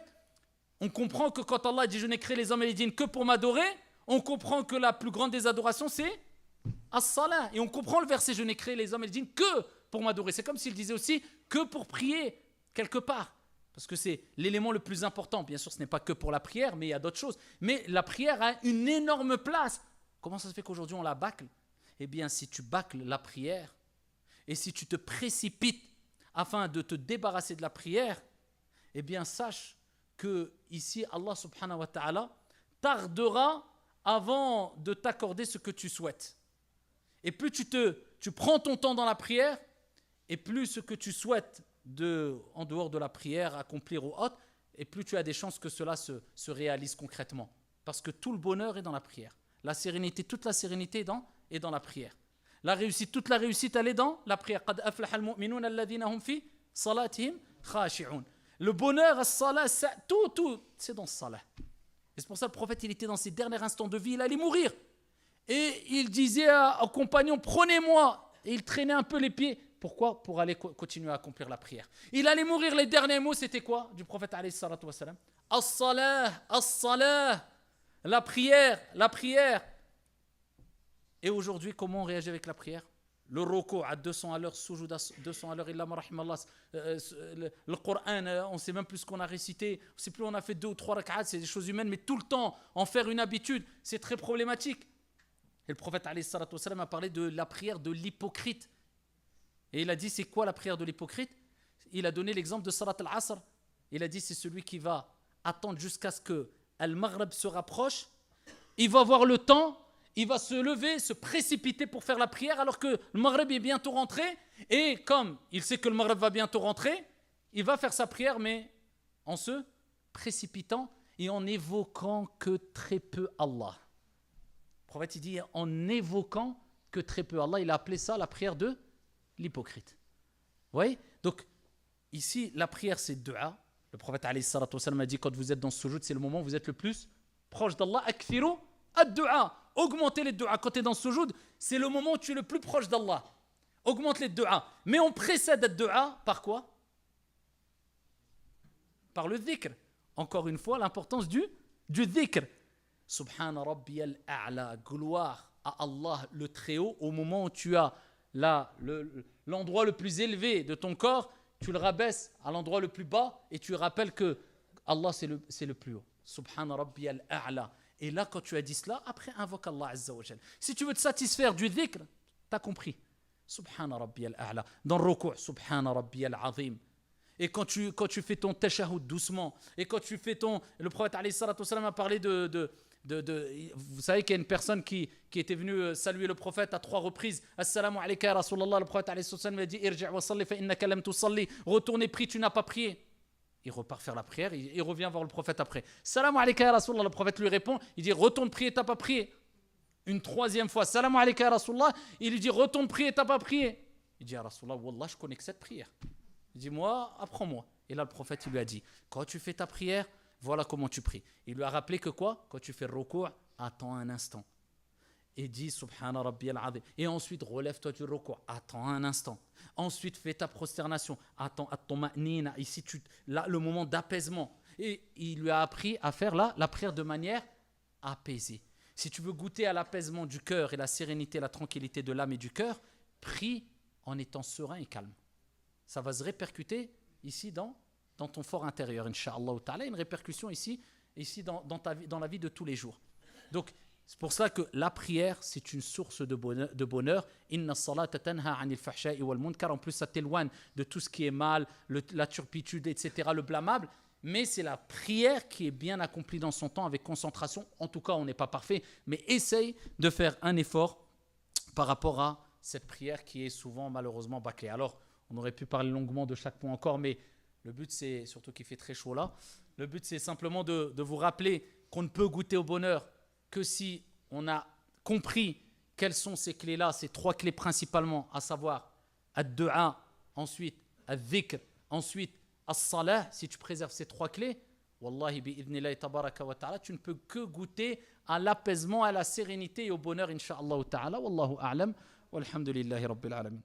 on comprend que quand Allah dit « Je n'ai créé les hommes et les djinns que pour m'adorer », on comprend que la plus grande des adorations, c'est as-salah. Et on comprend le verset « Je n'ai créé les hommes et les djinns que pour m'adorer ». C'est comme s'il disait aussi que pour prier quelque part. Parce que c'est l'élément le plus important. Bien sûr, ce n'est pas que pour la prière, mais il y a d'autres choses. Mais la prière a une énorme place. Comment ça se fait qu'aujourd'hui on la bâcle? Eh bien, si tu bâcles la prière et si tu te précipites afin de te débarrasser de la prière, eh bien, sache que ici, Allah subhanahu wa ta'ala tardera avant de t'accorder ce que tu souhaites. Et plus tu prends ton temps dans la prière, et plus ce que tu souhaites en dehors de la prière accomplir ou autre, et plus tu as des chances que cela se réalise concrètement. Parce que tout le bonheur est dans la prière. La sérénité, toute la sérénité est dans la prière. La réussite, toute la réussite, elle est dans la prière. قَدْ أَفْلَحَ الْمُؤْمِنُونَ الَّذِينَ هُمْ فِي صَلَاتِهِمْ خَاشِعُونَ. Le bonheur, as-salah, tout, c'est dans le salah. Et c'est pour ça que le prophète, il était dans ses derniers instants de vie, il allait mourir. Et il disait aux compagnons, prenez-moi. Et il traînait un peu les pieds. Pourquoi? Pour aller continuer à accomplir la prière. Il allait mourir, les derniers mots, c'était quoi du prophète alayhi salatu wa salam? As-salah, as-salah, la prière, la prière. Et aujourd'hui, comment on réagit avec la prière? Le roko à 200 à l'heure, soujoud à 200 à l'heure, illa ma rahimallah. Le Coran, on ne sait même plus ce qu'on a récité, on ne sait plus on a fait 2 ou 3 rak'at, c'est des choses humaines, mais tout le temps, en faire une habitude, c'est très problématique. Et le prophète alayhi salatu wa salam a parlé de la prière de l'hypocrite. Et il a dit, c'est quoi la prière de l'hypocrite? Il a donné l'exemple de Salat al-Asr. Il a dit, c'est celui qui va attendre jusqu'à ce que Al-Maghrib se rapproche. Il va voir le temps, il va se lever, se précipiter pour faire la prière alors que le Maghrib est bientôt rentré. Et comme il sait que le Maghrib va bientôt rentrer, il va faire sa prière, mais en se précipitant et en évoquant que très peu Allah. Le prophète, il dit, en évoquant que très peu Allah, il a appelé ça la prière de l'hypocrite. Vous voyez? Donc, ici, la prière, c'est dua. Le prophète alayhi salatu wa salam a dit, quand vous êtes dans ce sujoud, c'est le moment où vous êtes le plus proche d'Allah. Akthiru ad-dua. Augmentez les dua. Quand tu es dans ce sujoud, c'est le moment où tu es le plus proche d'Allah. Augmente les dua. Mais on précède ad-dua par quoi? Par le dhikr. Encore une fois, l'importance du dhikr. Subhana rabbiyal a'la. Gloire à Allah le Très-Haut au moment où tu as l'endroit le plus élevé de ton corps, tu le rabaisses à l'endroit le plus bas et tu rappelles que Allah c'est le plus haut. Subhana rabbiyal a'la. Et là, quand tu as dit cela, après invoque Allah Azza wa Jal. Si tu veux te satisfaire du dhikr, tu as compris. Subhana rabbiyal a'la. Dans le ruku', Subhana rabbiyal azim. Et quand tu fais ton tashahhud doucement, et quand tu fais le prophète alayhi salatu wa salam a parlé vous savez qu'il y a une personne qui était venue saluer le prophète à 3 reprises. Assalamu alayka ya Rasulallah. Le prophète alayhi salatu wa salam lui a dit Irji' wa salli fa innaka lam tusalli. Retourne et prie, tu n'as pas prié. Il repart faire la prière, il revient voir le prophète après. Assalamu alayka ya Rasulallah. Le prophète lui répond, il dit retourne prier, tu n'as pas prié. Une 3e fois, Assalamu alayka ya Rasulallah. Il lui dit retourne prier, tu n'as pas prié. Il dit ya Rasulallah, wallah, je connais que cette prière. Il dit moi, apprends-moi. Et là le prophète il lui a dit quand tu fais ta prière, voilà comment tu pries. Il lui a rappelé que quoi? Quand tu fais le ruku', attends un instant. Et dis Subhana Rabbiyal Azim. Et ensuite, relève-toi du ruku', attends un instant. Ensuite, fais ta prosternation, attends ton ma'nina. Ici, là, le moment d'apaisement. Et il lui a appris à faire la prière de manière apaisée. Si tu veux goûter à l'apaisement du cœur et la sérénité, la tranquillité de l'âme et du cœur, prie en étant serein et calme. Ça va se répercuter ici dans ton fort intérieur, Inch'Allah ta'ala, une répercussion ici dans la vie de tous les jours. Donc, c'est pour ça que la prière, c'est une source de bonheur. Inna as-salata tanha 'anil fahsha'i wal munkar. En plus, ça t'éloigne de tout ce qui est mal, la turpitude, etc., le blâmable. Mais c'est la prière qui est bien accomplie dans son temps avec concentration. En tout cas, on n'est pas parfait, mais essaye de faire un effort par rapport à cette prière qui est souvent malheureusement bâclée. Alors, on aurait pu parler longuement de chaque point encore, mais le but, c'est, surtout qu'il fait très chaud là, le but, c'est simplement de vous rappeler qu'on ne peut goûter au bonheur que si on a compris quelles sont ces clés-là, ces 3 clés principalement, à savoir ad-du'a, ensuite ad-dhikr, ensuite as-salah. Si tu préserves ces 3 clés, wallahi bi'idhnillahi tabaraka wa ta'ala, tu ne peux que goûter à l'apaisement, à la sérénité et au bonheur, incha'Allah ta'ala. Wallahu a'lam, walhamdulillahi rabbil alamin.